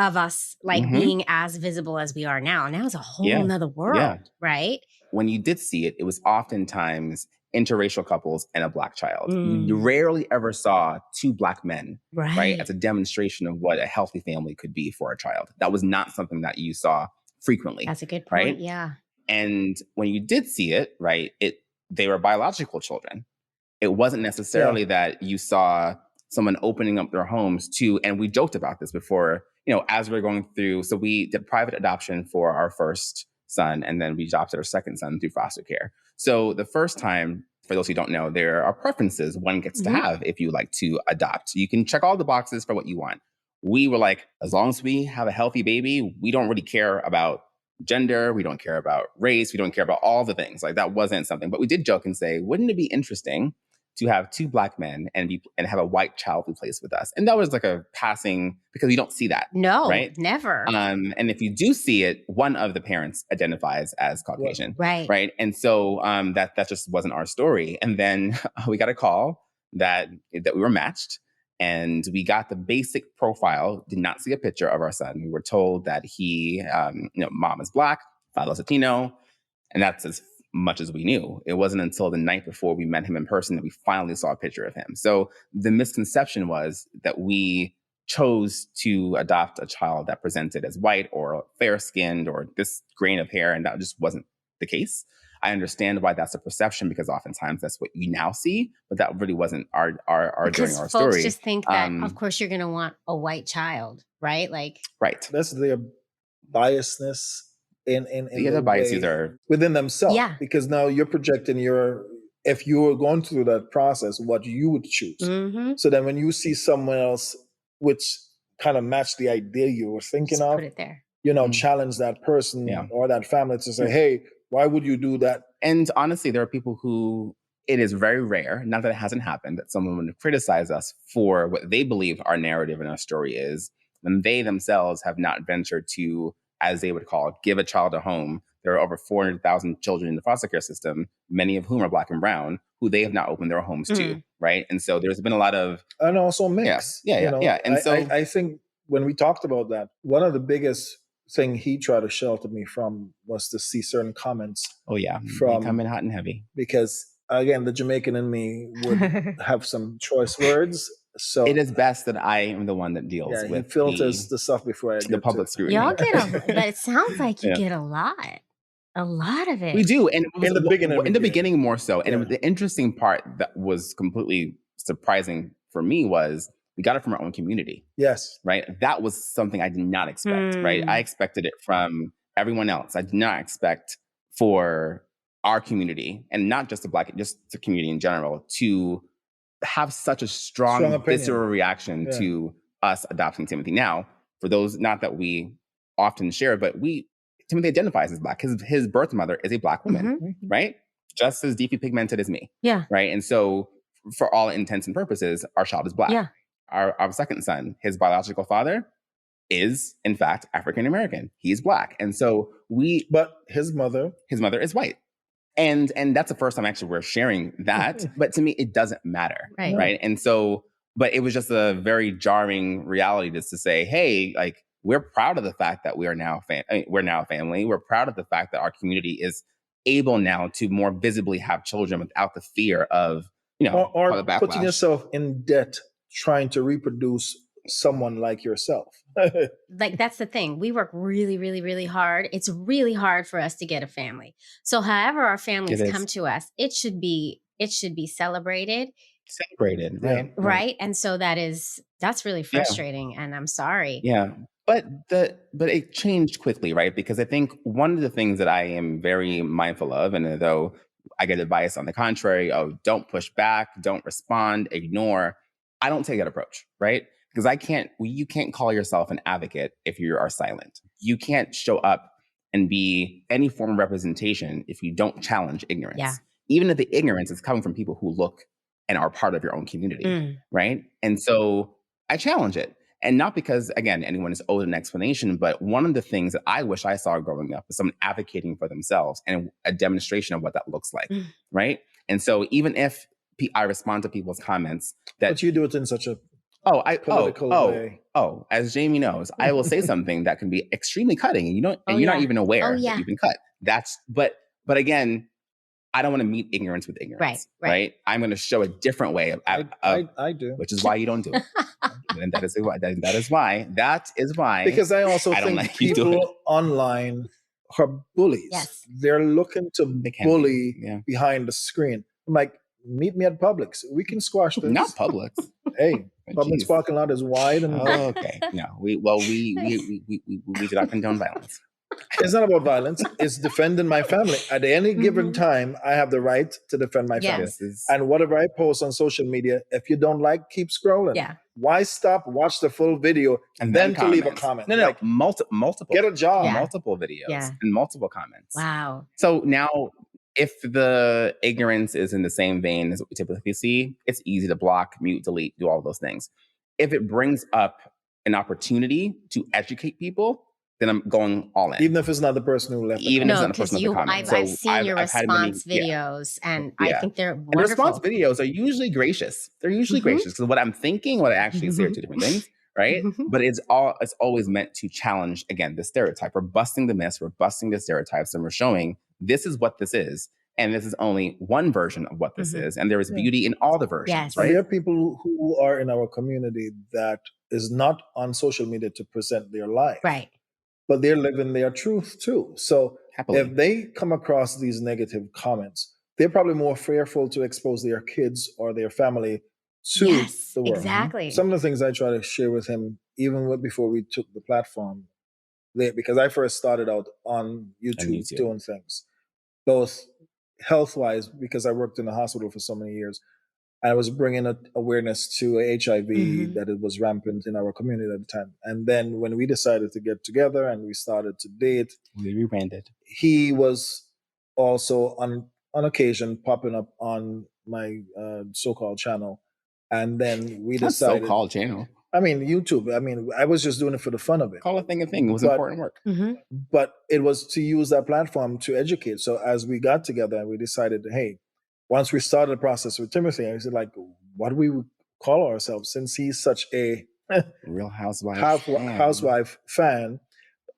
D: of us like being as visible as we are now. Now it's a whole nother world, right?
C: When you did see it, it was oftentimes interracial couples and a Black child. You rarely ever saw 2 Black men, right? As a demonstration of what a healthy family could be for a child. That was not something that you saw frequently.
D: That's a good point.
C: Right?
D: Yeah.
C: And when you did see it, right, they were biological children. It wasn't necessarily that you saw someone opening up their homes to, and we joked about this before, as we're going through. So we did private adoption for our first son, and then we adopted our second son through foster care. So the first time, for those who don't know, there are preferences one gets to have if you like to adopt. You can check all the boxes for what you want. We were like, as long as we have a healthy baby, we don't really care about gender, we don't care about race, we don't care about all the things. Like that wasn't something, but we did joke and say, wouldn't it be interesting to have 2 Black men and have a white child be placed with us? And that was like a passing, because you don't see that.
D: No,
C: right?
D: Never.
C: And if you do see it, one of the parents identifies as Caucasian. Right. And so that just wasn't our story. And then we got a call that we were matched, and we got the basic profile, did not see a picture of our son. We were told that he, mom is Black, father is Latino, and that's as much as we knew. It wasn't until the night before we met him in person that we finally saw a picture of him. So the misconception was that we chose to adopt a child that presented as white or fair-skinned or this grain of hair, and that just wasn't the case. I understand why that's a perception, because oftentimes that's what you now see, but that really wasn't our during our story.
D: Folks just think that, of course, you're going to want a white child, right? Like,
C: right.
E: That's their biasness in
C: the other biases are
E: within themselves.
D: Yeah.
E: Because now you're projecting if you were going through that process, what you would choose.
D: Mm-hmm.
E: So then when you see someone else which kind of matched the idea you were thinking
D: Just
E: of,
D: put it there.
E: challenge that person or that family to say, hey, why would you do that?
C: And honestly, there are people who, it is very rare, not that it hasn't happened, that someone would criticize us for what they believe our narrative and our story is, when they themselves have not ventured to, as they would call it, give a child a home. There are over 400,000 children in the foster care system, many of whom are Black and brown, who they have not opened their homes to, right? And so there's been a lot of...
E: And also mix.
C: Yeah. And
E: I think when we talked about that, one of the biggest thing he tried to shelter me from was to see certain comments.
C: Oh yeah,
E: from
C: they come in hot and heavy.
E: Because again, the Jamaican in me would have some choice words. So
C: it is best that I am the one that deals with
E: he filters the stuff before I
C: the public scrutiny.
D: Y'all get but it sounds like you get a lot of it.
C: We do, and
E: in the beginning
C: more so. And the interesting part that was completely surprising for me was we got it from our own community.
E: Yes.
C: Right? That was something I did not expect, right? I expected it from everyone else. I did not expect for our community, and not just just the community in general, to have such a strong visceral reaction to us adopting Timothy. Now, for those, not that we often share, but Timothy identifies as Black. His birth mother is a Black woman, right? Just as deeply pigmented as me.
D: Yeah.
C: Right? And so for all intents and purposes, our child is Black.
D: Yeah.
C: Our second son, his biological father is, in fact, African-American. He's Black. And so
E: but his mother
C: is white. And that's the first time actually we're sharing that. But to me, it doesn't matter. Right. And so, but it was just a very jarring reality just to say, hey, like, we're proud of the fact that we are now we're now a family. We're proud of the fact that our community is able now to more visibly have children without the fear of,
E: or putting yourself in debt trying to reproduce someone like yourself.
D: Like, that's the thing. We work really, really, really hard. It's really hard for us to get a family. So however our families
C: It is.
D: come to us, it should be celebrated.
C: Celebrated,
E: Yeah.
C: right?
D: Right. And so that's really frustrating. And I'm sorry.
C: Yeah. But it changed quickly, right? Because I think one of the things that I am very mindful of, and though I get advice on the contrary, don't push back, don't respond, ignore, I don't take that approach, right? Because you can't call yourself an advocate if you are silent. You can't show up and be any form of representation if you don't challenge ignorance.
D: Yeah.
C: Even if the ignorance is coming from people who look and are part of your own community, right? And so I challenge it. And not because, again, anyone is owed an explanation, but one of the things that I wish I saw growing up is someone advocating for themselves and a demonstration of what that looks like, right? And so even if I respond to people's comments
E: but you do it in such a political way.
C: As Jaimie knows, I will say something that can be extremely cutting, and you're not even aware that you've been cut. But again, I don't want to meet ignorance with ignorance, right? I'm going to show a different way of
E: I do,
C: which is why you don't do it. And that is why.
E: Because I also
C: I don't
E: think
C: like you doing
E: people online are bullies.
D: Yes.
E: They're looking to bully behind the screen. I'm like, meet me at Publix. We can squash this.
C: Not Publix.
E: Hey, Publix parking lot is wide. And
C: okay. No, we do not condone violence.
E: It's not about violence. It's defending my family. At any given time, I have the right to defend my family. And whatever I post on social media, if you don't like, keep scrolling.
D: Yeah.
E: Why stop, watch the full video, and then to leave a comment?
C: No, like, multiple.
E: Get a job.
C: Multiple videos and multiple comments.
D: Wow.
C: So now, if the ignorance is in the same vein as what we typically see, it's easy to block, mute, delete, do all those things. If it brings up an opportunity to educate people, then I'm going all in.
E: Even if it's not the person who left.
C: Even if it's not the person who left the comment.
D: I've seen your response videos, and I think they're wonderful.
C: And response videos are usually gracious. They're usually gracious because what I'm thinking, what I actually say are two different things, right? But it's always meant to challenge, again, the stereotype. We're busting the myths, we're busting the stereotypes, and we're showing this is what this is. And this is only one version of what this is. And there is beauty in all the versions, right?
E: There are people who are in our community that is not on social media to present their life.
D: Right.
E: But they're living their truth too. So if they come across these negative comments, they're probably more fearful to expose their kids or their family to the world.
D: Exactly.
E: Some of the things I try to share with him, even before we took the platform, because I first started out on YouTube doing things, both health-wise, because I worked in the hospital for so many years. I was bringing awareness to HIV that it was rampant in our community at the time. And then when we decided to get together and we started to date,
C: we rebranded.
E: He was also on occasion popping up on my so-called channel. And then we decided...
C: so-called channel?
E: I mean, YouTube. I mean, I was just doing it for the fun of it.
C: Call a thing a thing. It was important work.
E: But it was to use that platform to educate. So as we got together and we decided, hey, once we started the process with Timothy, I said, like, what do we call ourselves? Since he's such a
C: Real Housewife
E: housewife fan,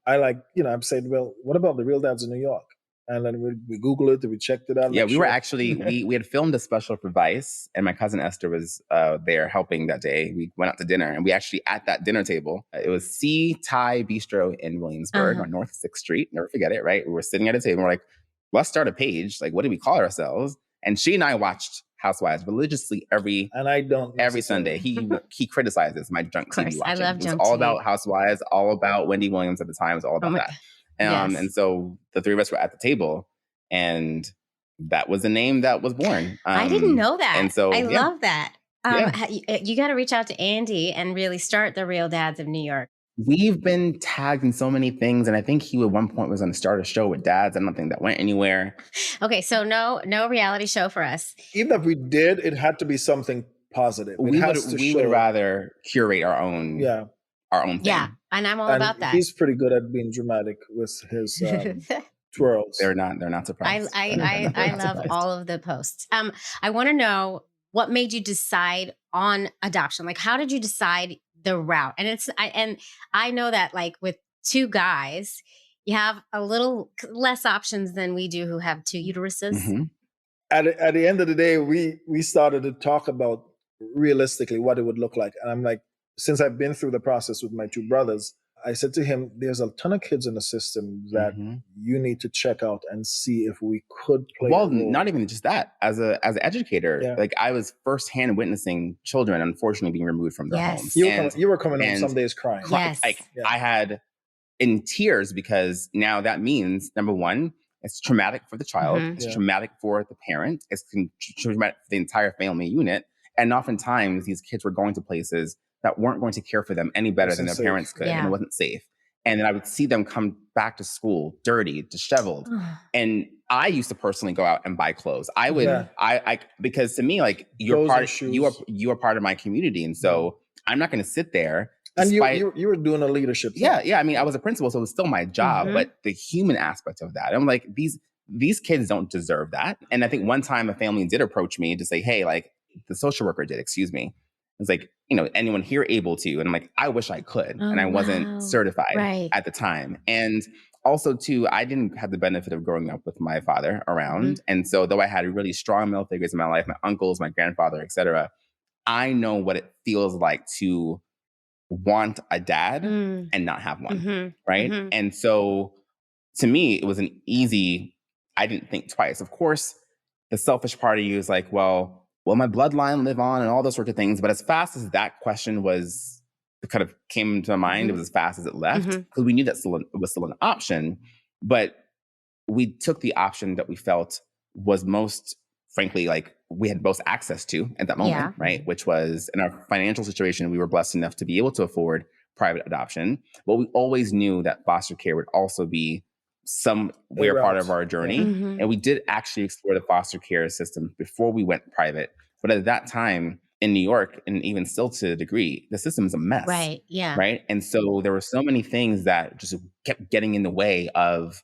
E: I'm saying, well, what about the Real Dads of New York? And then we Googled it and we checked it out.
C: Yeah, we were actually, we had filmed a special for Vice, and my cousin Esther was there helping that day. We went out to dinner, and we actually, at that dinner table, it was C Thai Bistro in Williamsburg on North 6th Street. Never forget it, right? We were sitting at a table, and we're like, let's start a page. Like, what do we call ourselves? And she and I watched Housewives religiously every Sunday. He criticizes my junk TV watching.
D: I love junk
C: TV. All
D: TV.
C: about Housewives, all about Wendy Williams at the time. It was all about that. And so the three of us were at the table, and that was the name that was born.
D: I didn't know that.
C: And so
D: I love that. You got to reach out to Andy and really start the Real Dads of New York.
C: We've been tagged in so many things, and I think he at one point was going to start a show with dads. I don't think that went anywhere.
D: Okay, so no reality show for us.
E: Even if we did, it had to be something positive.
C: We would rather curate our own thing.
D: Yeah, and I'm all about that.
E: He's pretty good at being dramatic with his twirls.
C: They're not surprised.
D: I love all of the posts. I want to know what made you decide on adoption. Like, how did you decide the route? And I know that, like, with two guys, you have a little less options than we do who have two uteruses.
E: At the end of the day, we started to talk about realistically what it would look like. And I'm like, since I've been through the process with my two brothers, I said to him, there's a ton of kids in the system that you need to check out and see if we could play a role.
C: Not even just that. As an educator, like I was firsthand witnessing children unfortunately being removed from their homes.
E: You were coming home some days crying.
C: I had in tears because now that means, number one, it's traumatic for the child. It's traumatic for the parent. It's traumatic for the entire family unit. And oftentimes these kids were going to places that weren't going to care for them any better than their parents could. And it wasn't safe. And then I would see them come back to school dirty, disheveled. And I used to personally go out and buy clothes. I would, because to me, like you're you are part of my community. And so I'm not going to sit there.
E: And you were doing a leadership thing.
C: Yeah. I mean, I was a principal, so it was still my job, but the human aspect of that, I'm like, these kids don't deserve that. And I think one time a family did approach me to say, hey, like the social worker did, excuse me. It's like, anyone here able to? And I'm like, I wish I could. And I wasn't certified at the time. And also too, I didn't have the benefit of growing up with my father around. And so though I had really strong male figures in my life, my uncles, my grandfather, etc., I know what it feels like to want a dad and not have one. Right. And so to me, it was an easy, I didn't think twice. Of course, the selfish part of you is like, well, will my bloodline live on and all those sorts of things? But as fast as that question kind of came to my mind, it was as fast as it left, because we knew that was still an option. But we took the option that we felt was most, frankly, like we had most access to at that moment, right? Which was, in our financial situation, we were blessed enough to be able to afford private adoption. But we always knew that foster care would also be somewhere part of our journey. And we did actually explore the foster care system before we went private. But at that time in New York, and even still to a degree, the system is a mess.
D: Right. Yeah.
C: Right. And so there were so many things that just kept getting in the way of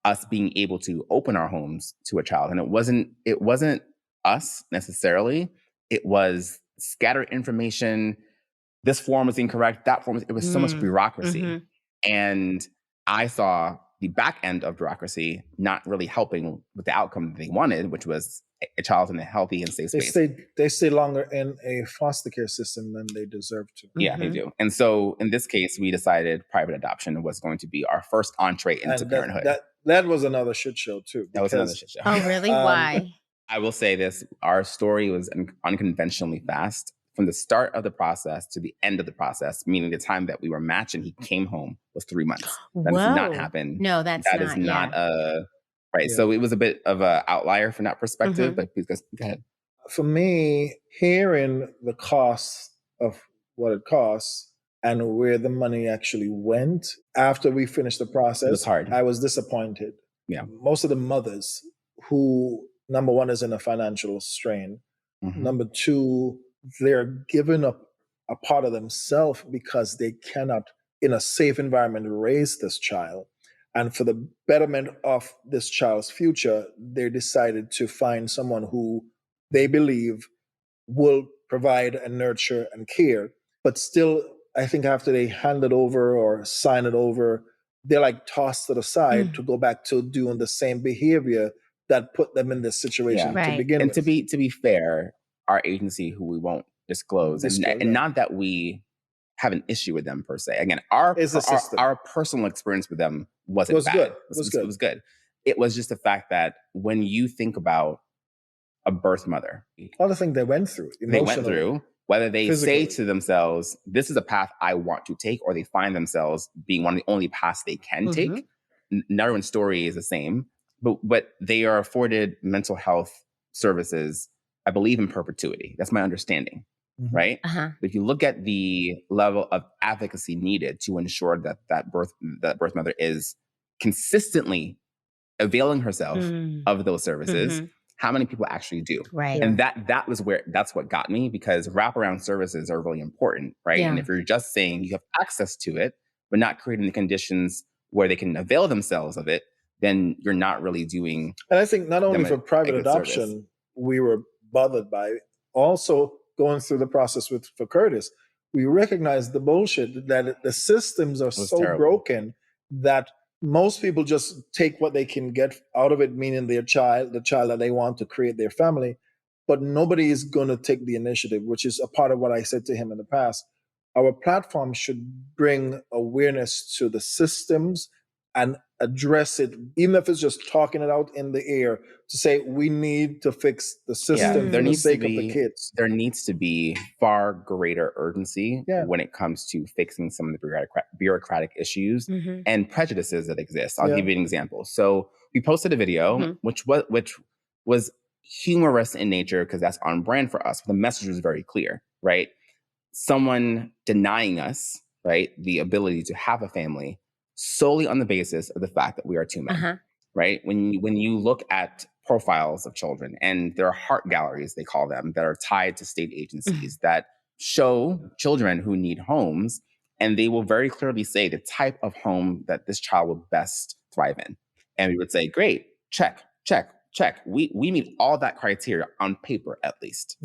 C: us being able to open our homes to a child. And it wasn't us necessarily. It was scattered information. This form was incorrect. That form it was so much bureaucracy. And I saw the back end of bureaucracy not really helping with the outcome they wanted, which was a child in a healthy and safe space.
E: They stay longer in a foster care system than they deserve to.
C: Yeah, they do. And so in this case, we decided private adoption was going to be our first entree into parenthood.
E: That was another shit show too.
C: That was another shit show.
D: Oh, really? Why?
C: I will say this. Our story was unconventionally fast. From the start of the process to the end of the process, meaning the time that we were matched and he came home, was 3 months. That does not happen.
D: No, that
C: is not right. Yeah. So it was a bit of an outlier from that perspective, but please go ahead.
E: For me, hearing the cost of what it costs and where the money actually went after we finished the process,
C: it was hard.
E: I was disappointed.
C: Yeah.
E: Most of the mothers who, number one, is in a financial strain. Number two, they're giving up a part of themselves because they cannot, in a safe environment, raise this child. And for the betterment of this child's future, they decided to find someone who they believe will provide and nurture and care. But still, I think after they hand it over or sign it over, they're like tossed to the side to go back to doing the same behavior that put them in this situation to begin with.
C: And to be fair, our agency, who we won't disclose. And not that we have an issue with them per se. Again, our personal experience with them wasn't bad. It was good. It was just the fact that when you think about a birth mother,
E: all the things they went through,
C: whether they say to themselves, this is a path I want to take, or they find themselves being one of the only paths they can take. Not everyone's story is the same, but they are afforded mental health services, I believe, in perpetuity. That's my understanding, right? But if you look at the level of advocacy needed to ensure that birth mother is consistently availing herself of those services, how many people actually do?
D: Right.
C: And that's what got me, because wraparound services are really important, right?
D: Yeah.
C: And if you're just saying you have access to it, but not creating the conditions where they can avail themselves of it, then you're not really doing.
E: And I think not only for private adoption, we were bothered by, also going through the process for Curtis, we recognized the bullshit that the systems are so broken that most people just take what they can get out of it, meaning the child that they want to create their family, but nobody is going to take the initiative, which is a part of what I said to him in the past. our platform should bring awareness to the systems and address it, even if it's just talking it out in the air, to say we need to fix the system for the sake of the kids.
C: There needs to be far greater urgency when it comes to fixing some of the bureaucratic issues and prejudices that exist. I'll give you an example. So we posted a video, which was humorous in nature because that's on brand for us. The message was very clear, right? Someone denying us, right, the ability to have a family solely on the basis of the fact that we are two men, right? When you look at profiles of children, and there are heart galleries, they call them, that are tied to state agencies that show children who need homes, and they will very clearly say the type of home that this child will best thrive in. And we would say, great, check, check, check. We meet all that criteria on paper, at least.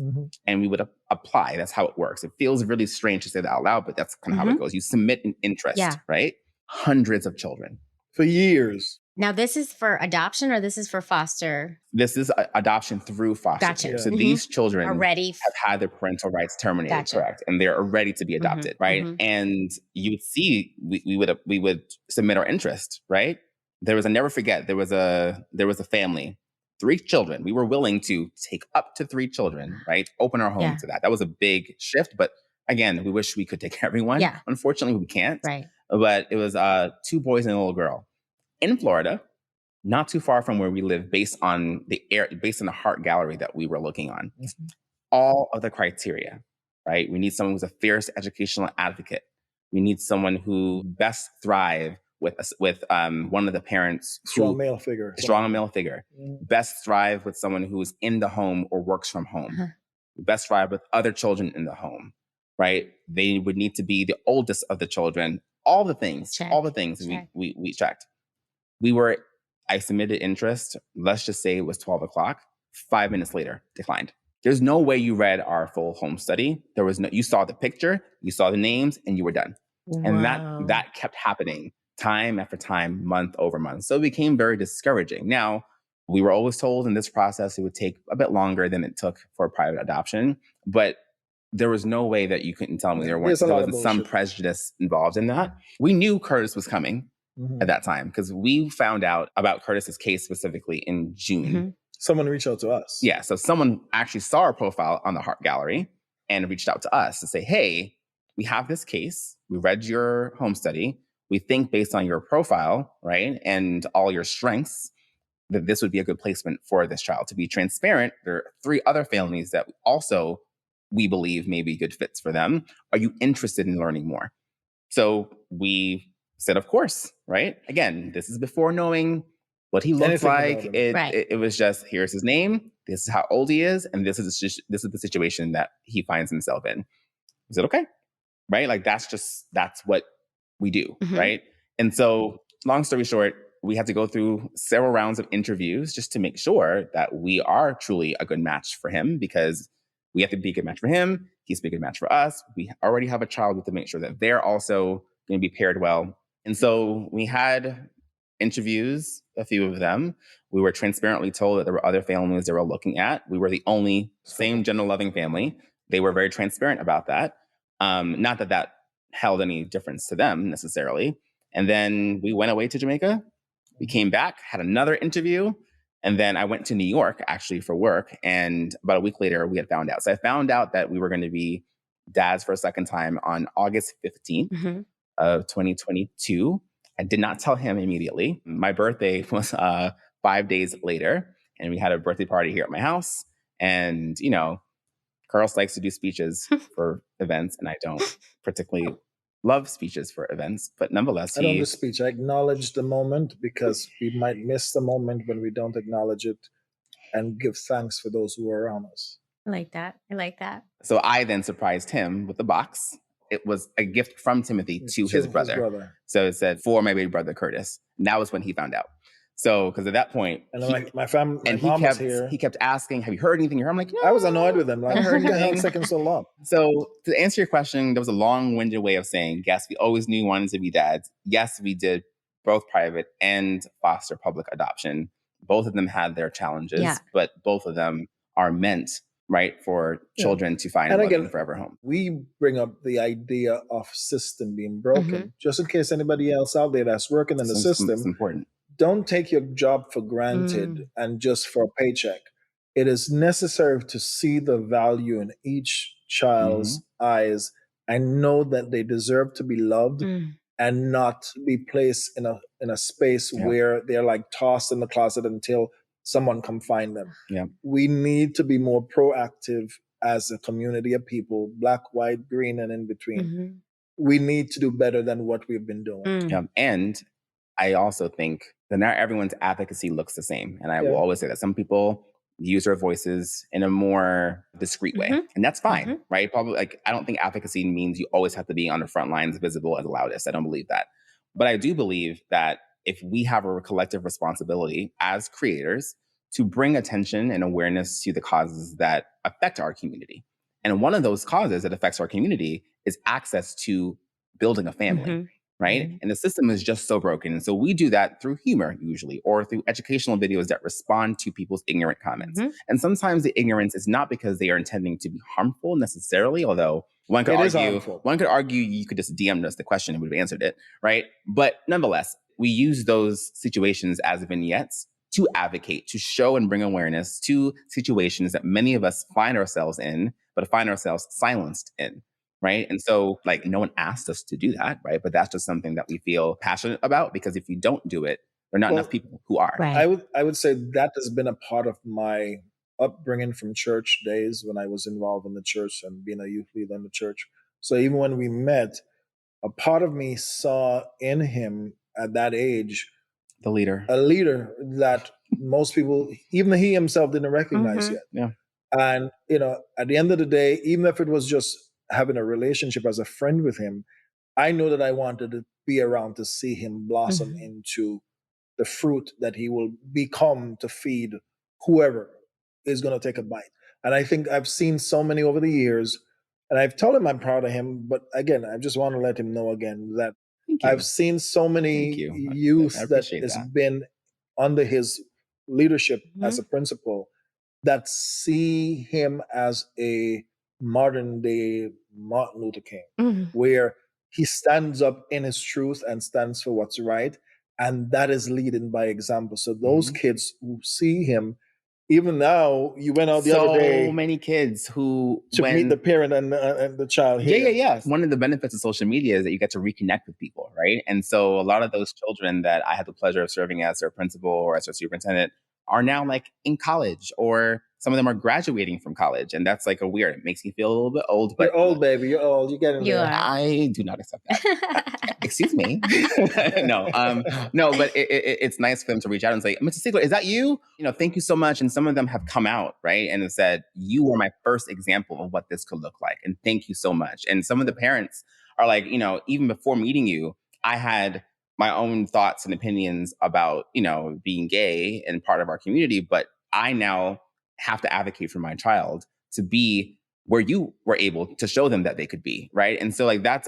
C: And we would apply. That's how it works. It feels really strange to say that out loud, but that's kind of how it goes. You submit an interest, right? Hundreds of children.
E: For years.
D: Now, this is for adoption or this is for foster?
C: This is adoption through foster care. So these children have had their parental rights terminated, correct? And they're ready to be adopted, right? And you would see, we would submit our interest, right? I'll never forget, there was a family, 3 children. We were willing to take up to 3 children, right? Open our home to that. That was a big shift. But again, we wish we could take care of everyone. Unfortunately, we can't.
D: Right.
C: But it was 2 boys and a little girl in Florida, not too far from where we live, based on the heart gallery that we were looking on. All of the criteria, right? We need someone who's a fierce educational advocate. We need someone who best thrive with one of the parents.
E: Strong male figure.
C: Best thrive with someone who's in the home or works from home. Best thrive with other children in the home, right? They would need to be the oldest of the children. All the things we checked. I submitted interest. Let's just say it was 12 o'clock. 5 minutes later, declined. There's no way you read our full home study. You saw the picture, you saw the names, and you were done. Wow. And that kept happening time after time, month over month. So it became very discouraging. Now, we were always told in this process it would take a bit longer than it took for private adoption, but there was no way that you couldn't tell me there wasn't some prejudice involved in that. We knew Curtis was coming at that time because we found out about Curtis's case specifically in June.
E: Someone reached out to us.
C: Yeah, so someone actually saw our profile on the Heart Gallery and reached out to us to say, hey, we have this case. We read your home study. We think based on your profile, right, and all your strengths, that this would be a good placement for this child. To be transparent, there are 3 other families that also we believe may be good fits for them. Are you interested in learning more? So we said, of course, right? Again, this is before knowing what he looks like. It was just, here's his name, this is how old he is, and this is the situation that he finds himself in. I said, okay, right? Like that's what we do, right? And so, long story short, we had to go through several rounds of interviews just to make sure that we are truly a good match for him, because we have to be a good match for him. He's a good match for us. We already have a child. We have to make sure that they're also going to be paired well. And so we had interviews, a few of them. We were transparently told that there were other families they were looking at. We were the only same gender-loving family. They were very transparent about that. Not that held any difference to them necessarily. And then we went away to Jamaica. We came back, had another interview. And then I went to New York actually for work. And about a week later, we had found out. So I found out that we were going to be dads for a second time on August 15th of 2022. I did not tell him immediately. My birthday was 5 days later. And we had a birthday party here at my house. And, you know, Carlos likes to do speeches for events. And I don't particularly love speeches for events, but nonetheless,
E: I don't do speech. I acknowledge the moment because we might miss the moment when we don't acknowledge it, and give thanks for those who are around us.
D: I like that.
C: So I then surprised him with the box. It was a gift from Timothy to his brother. So it said, for my baby brother, Curtis. And that was when he found out. So, because at that point,
E: and my mom was here.
C: He kept asking, "Have you heard anything?" I'm like, "No."
E: I was annoyed with him. Like, I heard anything taking so long.
C: So, to answer your question, there was a long-winded way of saying, yes, we always knew we wanted to be dads. Yes, we did both private and foster public adoption. Both of them had their challenges, but both of them are meant right, for children to find
E: And
C: a loving
E: again,
C: forever home.
E: we bring up the idea of system being broken, just in case anybody else out there that's working in the
C: It's
E: system,
C: important.
E: don't take your job for granted and just for a paycheck. It is necessary to see the value in each child's eyes and know that they deserve to be loved and not be placed in a space where they're like tossed in the closet until someone come find them. We need to be more proactive as a community of people, black, white, green, and in between. We need to do better than what we've been doing.
C: And I also think that not everyone's advocacy looks the same. And I will always say that some people use their voices in a more discreet way. And that's fine, right? Probably like, I don't think advocacy means you always have to be on the front lines, visible and the loudest. I don't believe that. But I do believe that if we have a collective responsibility as creators to bring attention and awareness to the causes that affect our community. And one of those causes that affects our community is access to building a family. Right? And the system is just so broken. And so we do that through humor usually, or through educational videos that respond to people's ignorant comments. And sometimes the ignorance is not because they are intending to be harmful necessarily, although one could argue you could just DM us the question and we've answered it, right? But nonetheless, we use those situations as vignettes to advocate, to show and bring awareness to situations that many of us find ourselves in, but find ourselves silenced in. Right. And so like no one asked us to do that. Right. But that's just something that we feel passionate about, because if you don't do it, there are not enough people who are.
D: Right.
E: I would say that has been a part of my upbringing from church days when I was involved in the church and being a youth leader in the church. So even when we met, a part of me saw in him at that age
C: a leader
E: that most people, even he himself, didn't recognize yet.
C: Yeah.
E: And, you know, at the end of the day, even if it was just having a relationship as a friend with him, I know that I wanted to be around to see him blossom into the fruit that he will become to feed whoever is going to take a bite. And I think I've seen so many over the years, and I've told him I'm proud of him. But again, I just want to let him know again that I've seen so many youth that has been under his leadership as a principal that see him as a modern day Martin Luther King, where he stands up in his truth and stands for what's right. And that is leading by example. So those kids who see him, even now, you went out the other day.
C: So many kids who
E: meet the parent and the child here.
C: Yeah. One of the benefits of social media is that you get to reconnect with people, right? And so a lot of those children that I had the pleasure of serving as their principal or as their superintendent are now like in college, or some of them are graduating from college. And that's like it makes me feel a little bit old. But
E: you're old, baby. You're old. You're getting there.
C: I do not accept that. Excuse me. No, but it's nice for them to reach out and say, Mr. Siegler, is that you? You know, thank you so much. And some of them have come out, right? And have said, you were my first example of what this could look like. And thank you so much. And some of the parents are like, you know, even before meeting you, I had my own thoughts and opinions about, you know, being gay and part of our community, but I now have to advocate for my child to be where you were able to show them that they could be, right? And so like, I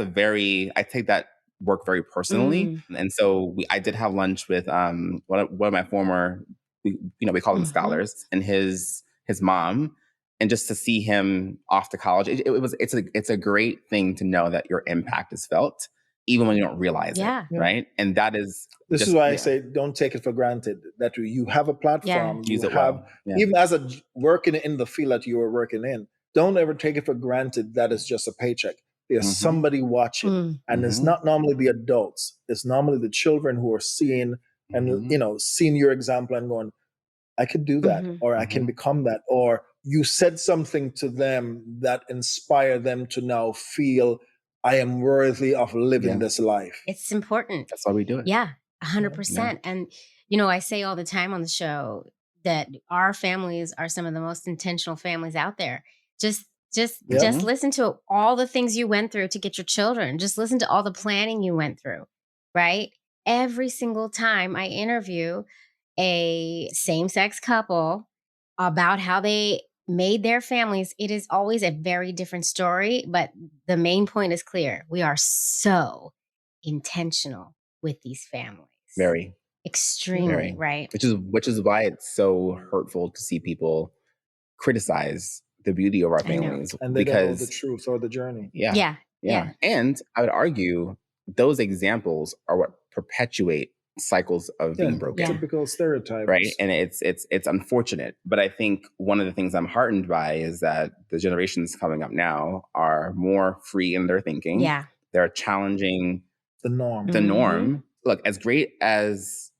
C: take that work very personally. And so I did have lunch with one of my former, we call them scholars, and his mom, and just to see him off to college, it's a great thing to know that your impact is felt, even when you don't realize it, right? And that is...
E: This is why I say don't take it for granted that you have a platform,
C: use it well.
E: Even as working in the field that you are working in, don't ever take it for granted that it's just a paycheck. There's somebody watching, and it's not normally the adults. It's normally the children who are seeing and, seeing your example and going, I could do that, or I can become that, or you said something to them that inspired them to now feel I am worthy of living this life.
D: It's important.
C: That's why we do it.
D: Yeah, 100%. And, I say all the time on the show that our families are some of the most intentional families out there. Just listen to all the things you went through to get your children. Just listen to all the planning you went through, right? Every single time I interview a same-sex couple about how they made their families, it is always a very different story, but the main point is clear. We are so intentional with these families.
C: Very.
D: Extremely, right?
C: Which is why it's so hurtful to see people criticize the beauty of our
D: I know.
C: families.
E: And they don't know the
C: Because
E: truth or the journey.
D: Yeah.
C: And I would argue those examples are what perpetuate cycles of being broken.
E: Typical stereotypes.
C: Right. And it's unfortunate. But I think one of the things I'm heartened by is that the generations coming up now are more free in their thinking.
D: Yeah.
C: They're challenging
E: The norm.
C: the norm. Look, as great as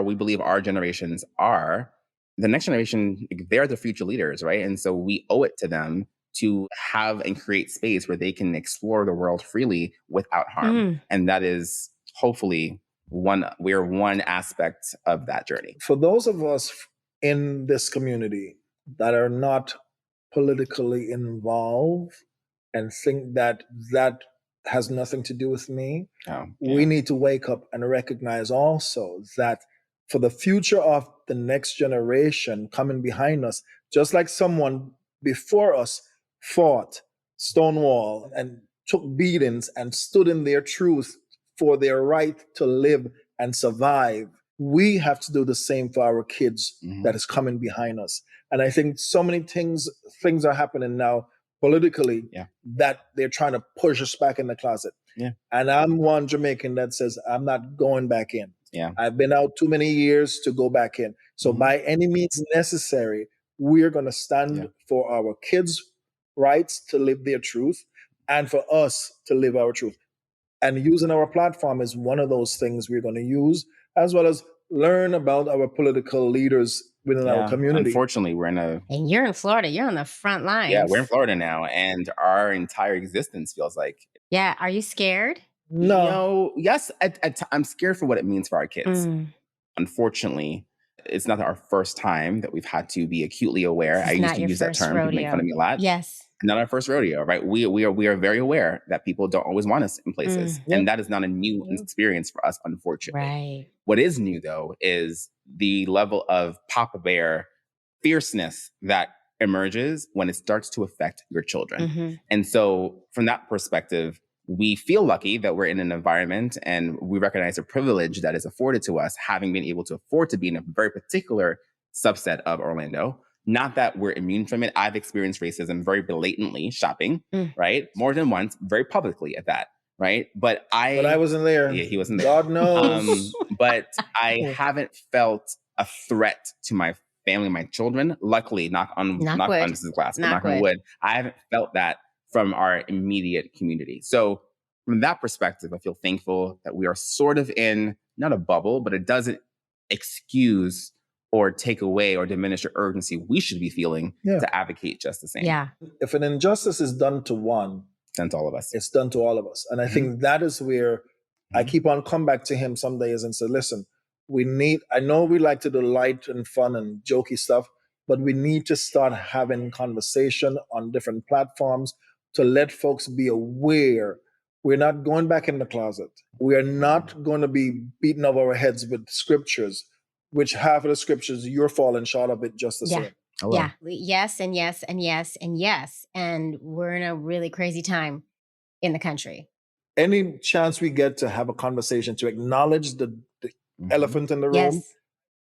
C: we believe our generations are, the next generation, they're the future leaders, right? And so we owe it to them to have and create space where they can explore the world freely without harm. And that is hopefully we're one aspect of that journey.
E: For those of us in this community that are not politically involved and think that has nothing to do with me, we need to wake up and recognize also that for the future of the next generation coming behind us, just like someone before us fought Stonewall and took beatings and stood in their truth for their right to live and survive, we have to do the same for our kids that is coming behind us. And I think so many things are happening now politically that they're trying to push us back in the closet. And I'm one Jamaican that says, I'm not going back in. I've been out too many years to go back in. So by any means necessary, we're going to stand for our kids' rights to live their truth and for us to live our truth. And using our platform is one of those things we're going to use, as well as learn about our political leaders within our community.
C: Unfortunately,
D: and you're in Florida. You're on the front lines.
C: Yeah, we're in Florida now, and our entire existence feels like.
D: Yeah, are you scared?
E: No.
C: Yes, I'm scared for what it means for our kids. Unfortunately, it's not our first time that we've had to be acutely aware. I used to use that term. People make fun of me a lot.
D: Yes.
C: Not our first rodeo, right? We are very aware that people don't always want us in places. And that is not a new experience for us, unfortunately.
D: Right.
C: What is new, though, is the level of Papa Bear fierceness that emerges when it starts to affect your children. And so from that perspective, we feel lucky that we're in an environment and we recognize the privilege that is afforded to us, having been able to afford to be in a very particular subset of Orlando. Not that we're immune from it. I've experienced racism very blatantly shopping, right? More than once, very publicly at that, right? But I
E: wasn't there.
C: Yeah, he wasn't there.
E: God knows.
C: But I haven't felt a threat to my family, my children. Luckily, knock on this is glass, but knock on wood. I haven't felt that from our immediate community. So from that perspective, I feel thankful that we are sort of in not a bubble, but it doesn't excuse or take away or diminish the urgency we should be feeling to advocate just the same.
D: Yeah.
E: If an injustice is done to one,
C: it's done to all of us.
E: It's done to all of us. And I think that is where I keep on come back to him some days and say, listen, I know we like to do light and fun and jokey stuff, but we need to start having conversation on different platforms to let folks be aware. We're not going back in the closet. We are not going to be beating over our heads with scriptures, which half of the scriptures you're falling short of it just the same.
D: Yeah. Yes, and yes, and yes, and yes. And we're in a really crazy time in the country.
E: Any chance we get to have a conversation to acknowledge the elephant in the room,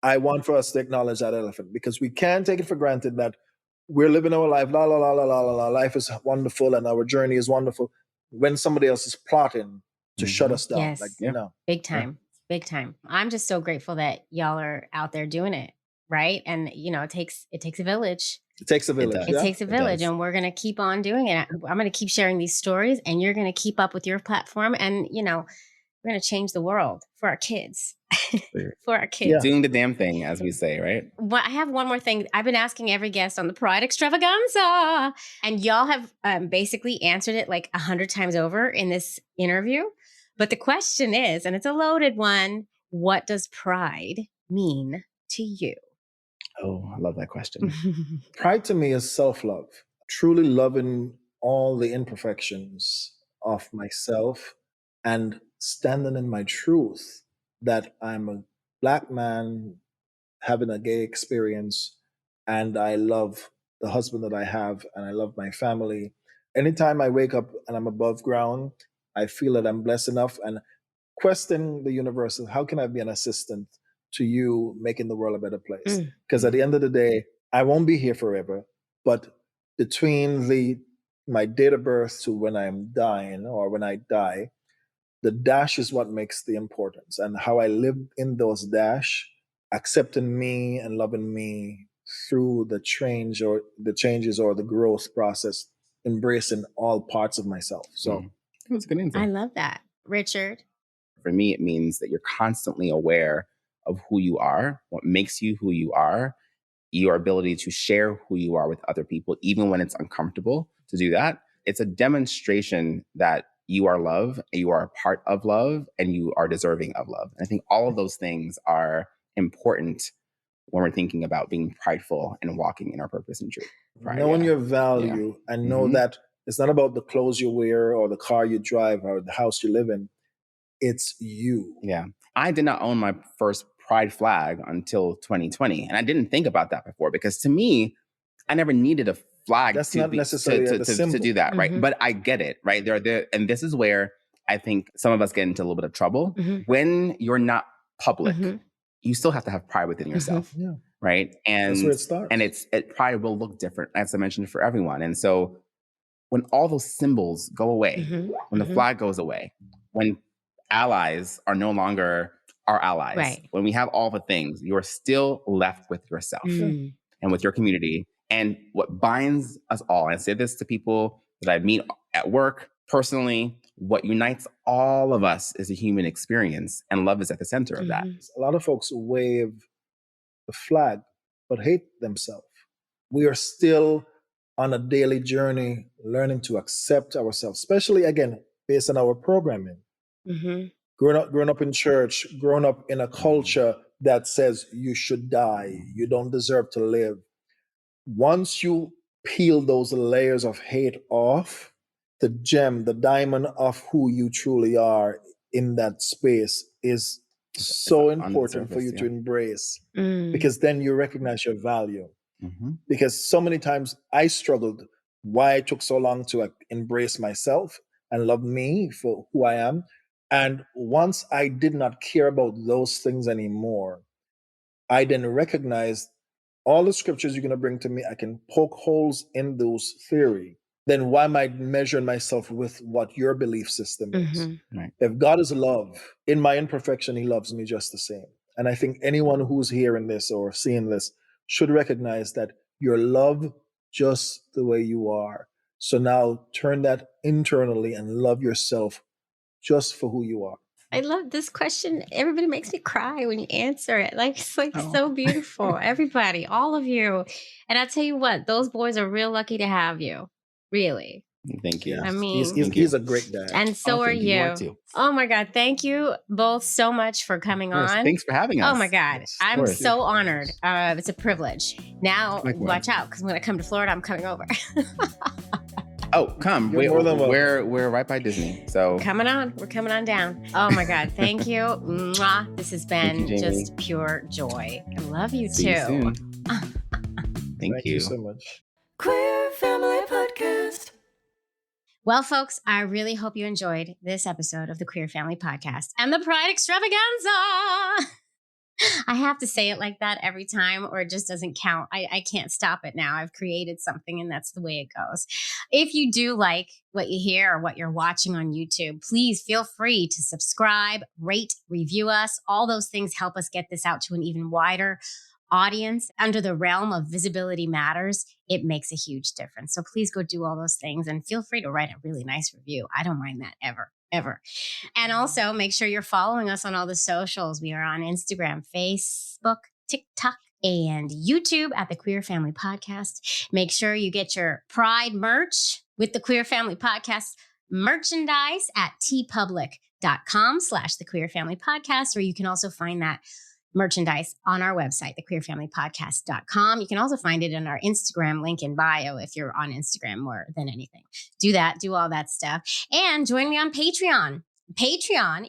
E: I want for us to acknowledge that elephant, because we can't take it for granted that we're living our life, la, la, la, la, la, la, la, life is wonderful and our journey is wonderful, when somebody else is plotting to shut us down.
D: Big time. Big time. I'm just so grateful that y'all are out there doing it, right? And it takes a village.
E: It takes a village.
D: It takes a village, and we're going to keep on doing it. I'm going to keep sharing these stories, and you're going to keep up with your platform, and we're going to change the world for our kids. For our kids.
C: Doing the damn thing, as we say, right?
D: Well, I have one more thing. I've been asking every guest on the Pride Extravaganza, and y'all have basically answered it like 100 times over in this interview. But the question is, and it's a loaded one, what does pride mean to you?
C: Oh, I love that question.
E: Pride to me is self-love, truly loving all the imperfections of myself and standing in my truth that I'm a Black man having a gay experience, and I love the husband that I have, and I love my family. Anytime I wake up and I'm above ground, I feel that I'm blessed enough, and question the universe, how can I be an assistant to you making the world a better place? Because at the end of the day, I won't be here forever, but between my date of birth to when I'm dying or when I die, the dash is what makes the importance, and how I live in those dash, accepting me and loving me through the changes or the growth process, embracing all parts of myself. So
C: that was a good answer.
D: I love that. Richard?
C: For me, it means that you're constantly aware of who you are, what makes you who you are, your ability to share who you are with other people, even when it's uncomfortable to do that. It's a demonstration that you are love, you are a part of love, and you are deserving of love. And I think all of those things are important when we're thinking about being prideful and walking in our purpose and truth. Pride,
E: knowing your value and know that it's not about the clothes you wear or the car you drive or the house you live in. It's you.
C: Yeah. I did not own my first pride flag until 2020. And I didn't think about that before, because to me, I never needed a flag
E: That's
C: to
E: not necessarily
C: to do that, right? But I get it, right? And this is where I think some of us get into a little bit of trouble. When you're not public, you still have to have pride within yourself, right? And
E: that's where it starts.
C: And pride will look different, as I mentioned, for everyone. And so when all those symbols go away, when the flag goes away, when allies are no longer our allies,
D: Right.
C: when we have all the things, you're still left with yourself and with your community. And what binds us all, and I say this to people that I meet at work, personally, what unites all of us is a human experience, and love is at the center of that.
E: A lot of folks wave the flag, but hate themselves. We are still on a daily journey learning to accept ourselves, especially, again, based on our programming. Growing up in church, growing up in a culture that says you should die, you don't deserve to live. Once you peel those layers of hate off, the gem, the diamond of who you truly are in that space is so important for you to embrace, because then you recognize your value. Because so many times I struggled why it took so long to embrace myself and love me for who I am. And once I did not care about those things anymore, I then recognized all the scriptures you're going to bring to me, I can poke holes in those theory. Then why am I measuring myself with what your belief system is?
C: Right.
E: If God is love, in my imperfection, he loves me just the same. And I think anyone who's hearing this or seeing this should recognize that you're loved just the way you are. So now turn that internally and love yourself just for who you are.
D: I love this question. Everybody makes me cry when you answer it. Like, it's like so beautiful. Everybody, all of you. And I tell you what, those boys are real lucky to have you. Really.
C: Thank you.
D: I mean,
E: he's a great dad.
D: And so are you. Oh my God. Thank you both so much for coming on.
C: Thanks for having us.
D: Oh my God.
E: Yes,
D: I'm so honored. It's a privilege. Now, watch out, because when I come to Florida, I'm coming over.
C: Oh, come.
E: You're more than welcome.
C: We're right by Disney. So
D: coming on. We're coming on down. Oh my God. Thank you. Mwah. This has been just pure joy. I love you
C: See
D: too.
C: you soon. Thank you
E: so much.
B: Queer Family Podcast.
D: Well, folks, I really hope you enjoyed this episode of the Queer Family Podcast and the Pride Extravaganza. I have to say it like that every time, or it just doesn't count. I can't stop it now. I've created something, and that's the way it goes. If you do like what you hear or what you're watching on YouTube, please feel free to subscribe, rate, review us. All those things help us get this out to an even wider audience. Under the realm of visibility matters, it makes a huge difference. So please go do all those things, and feel free to write a really nice review. I don't mind that ever. And also make sure you're following us on all the socials. We are on Instagram, Facebook, TikTok, and YouTube at the Queer Family Podcast. Make sure you get your Pride merch with the Queer Family Podcast merchandise at tpublic.com/the Queer Family Podcast, or you can also find that merchandise on our website, thequeerfamilypodcast.com. You can also find it in our Instagram link in bio if you're on Instagram more than anything. Do that, do all that stuff. And join me on Patreon.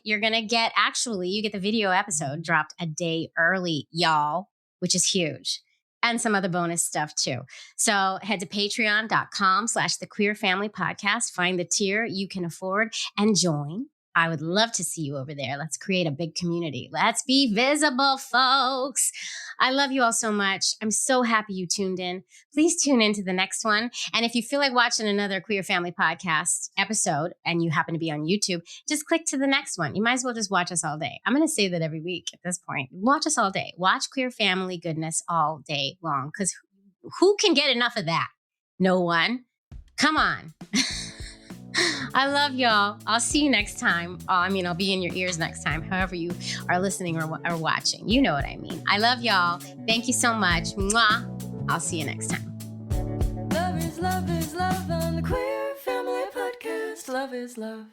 D: You're going to get, you get the video episode dropped a day early, y'all, which is huge. And some other bonus stuff too. So head to patreon.com/the Queer Family Podcast. Find the tier you can afford and join I would love to see you over there. Let's create a big community. Let's be visible, folks. I love you all so much. I'm so happy you tuned in. Please tune in to the next one. And if you feel like watching another Queer Family Podcast episode and you happen to be on YouTube, just click to the next one. You might as well just watch us all day. I'm going to say that every week at this point. Watch us all day. Watch Queer Family goodness all day long, because who can get enough of that? No one. Come on. I love y'all. I'll see you next time. I'll be in your ears next time, however you are listening or watching. You know what I mean. I love y'all. Thank you so much. Mwah. I'll see you next time.
B: Love is love on the Queer Family Podcast. Love is love.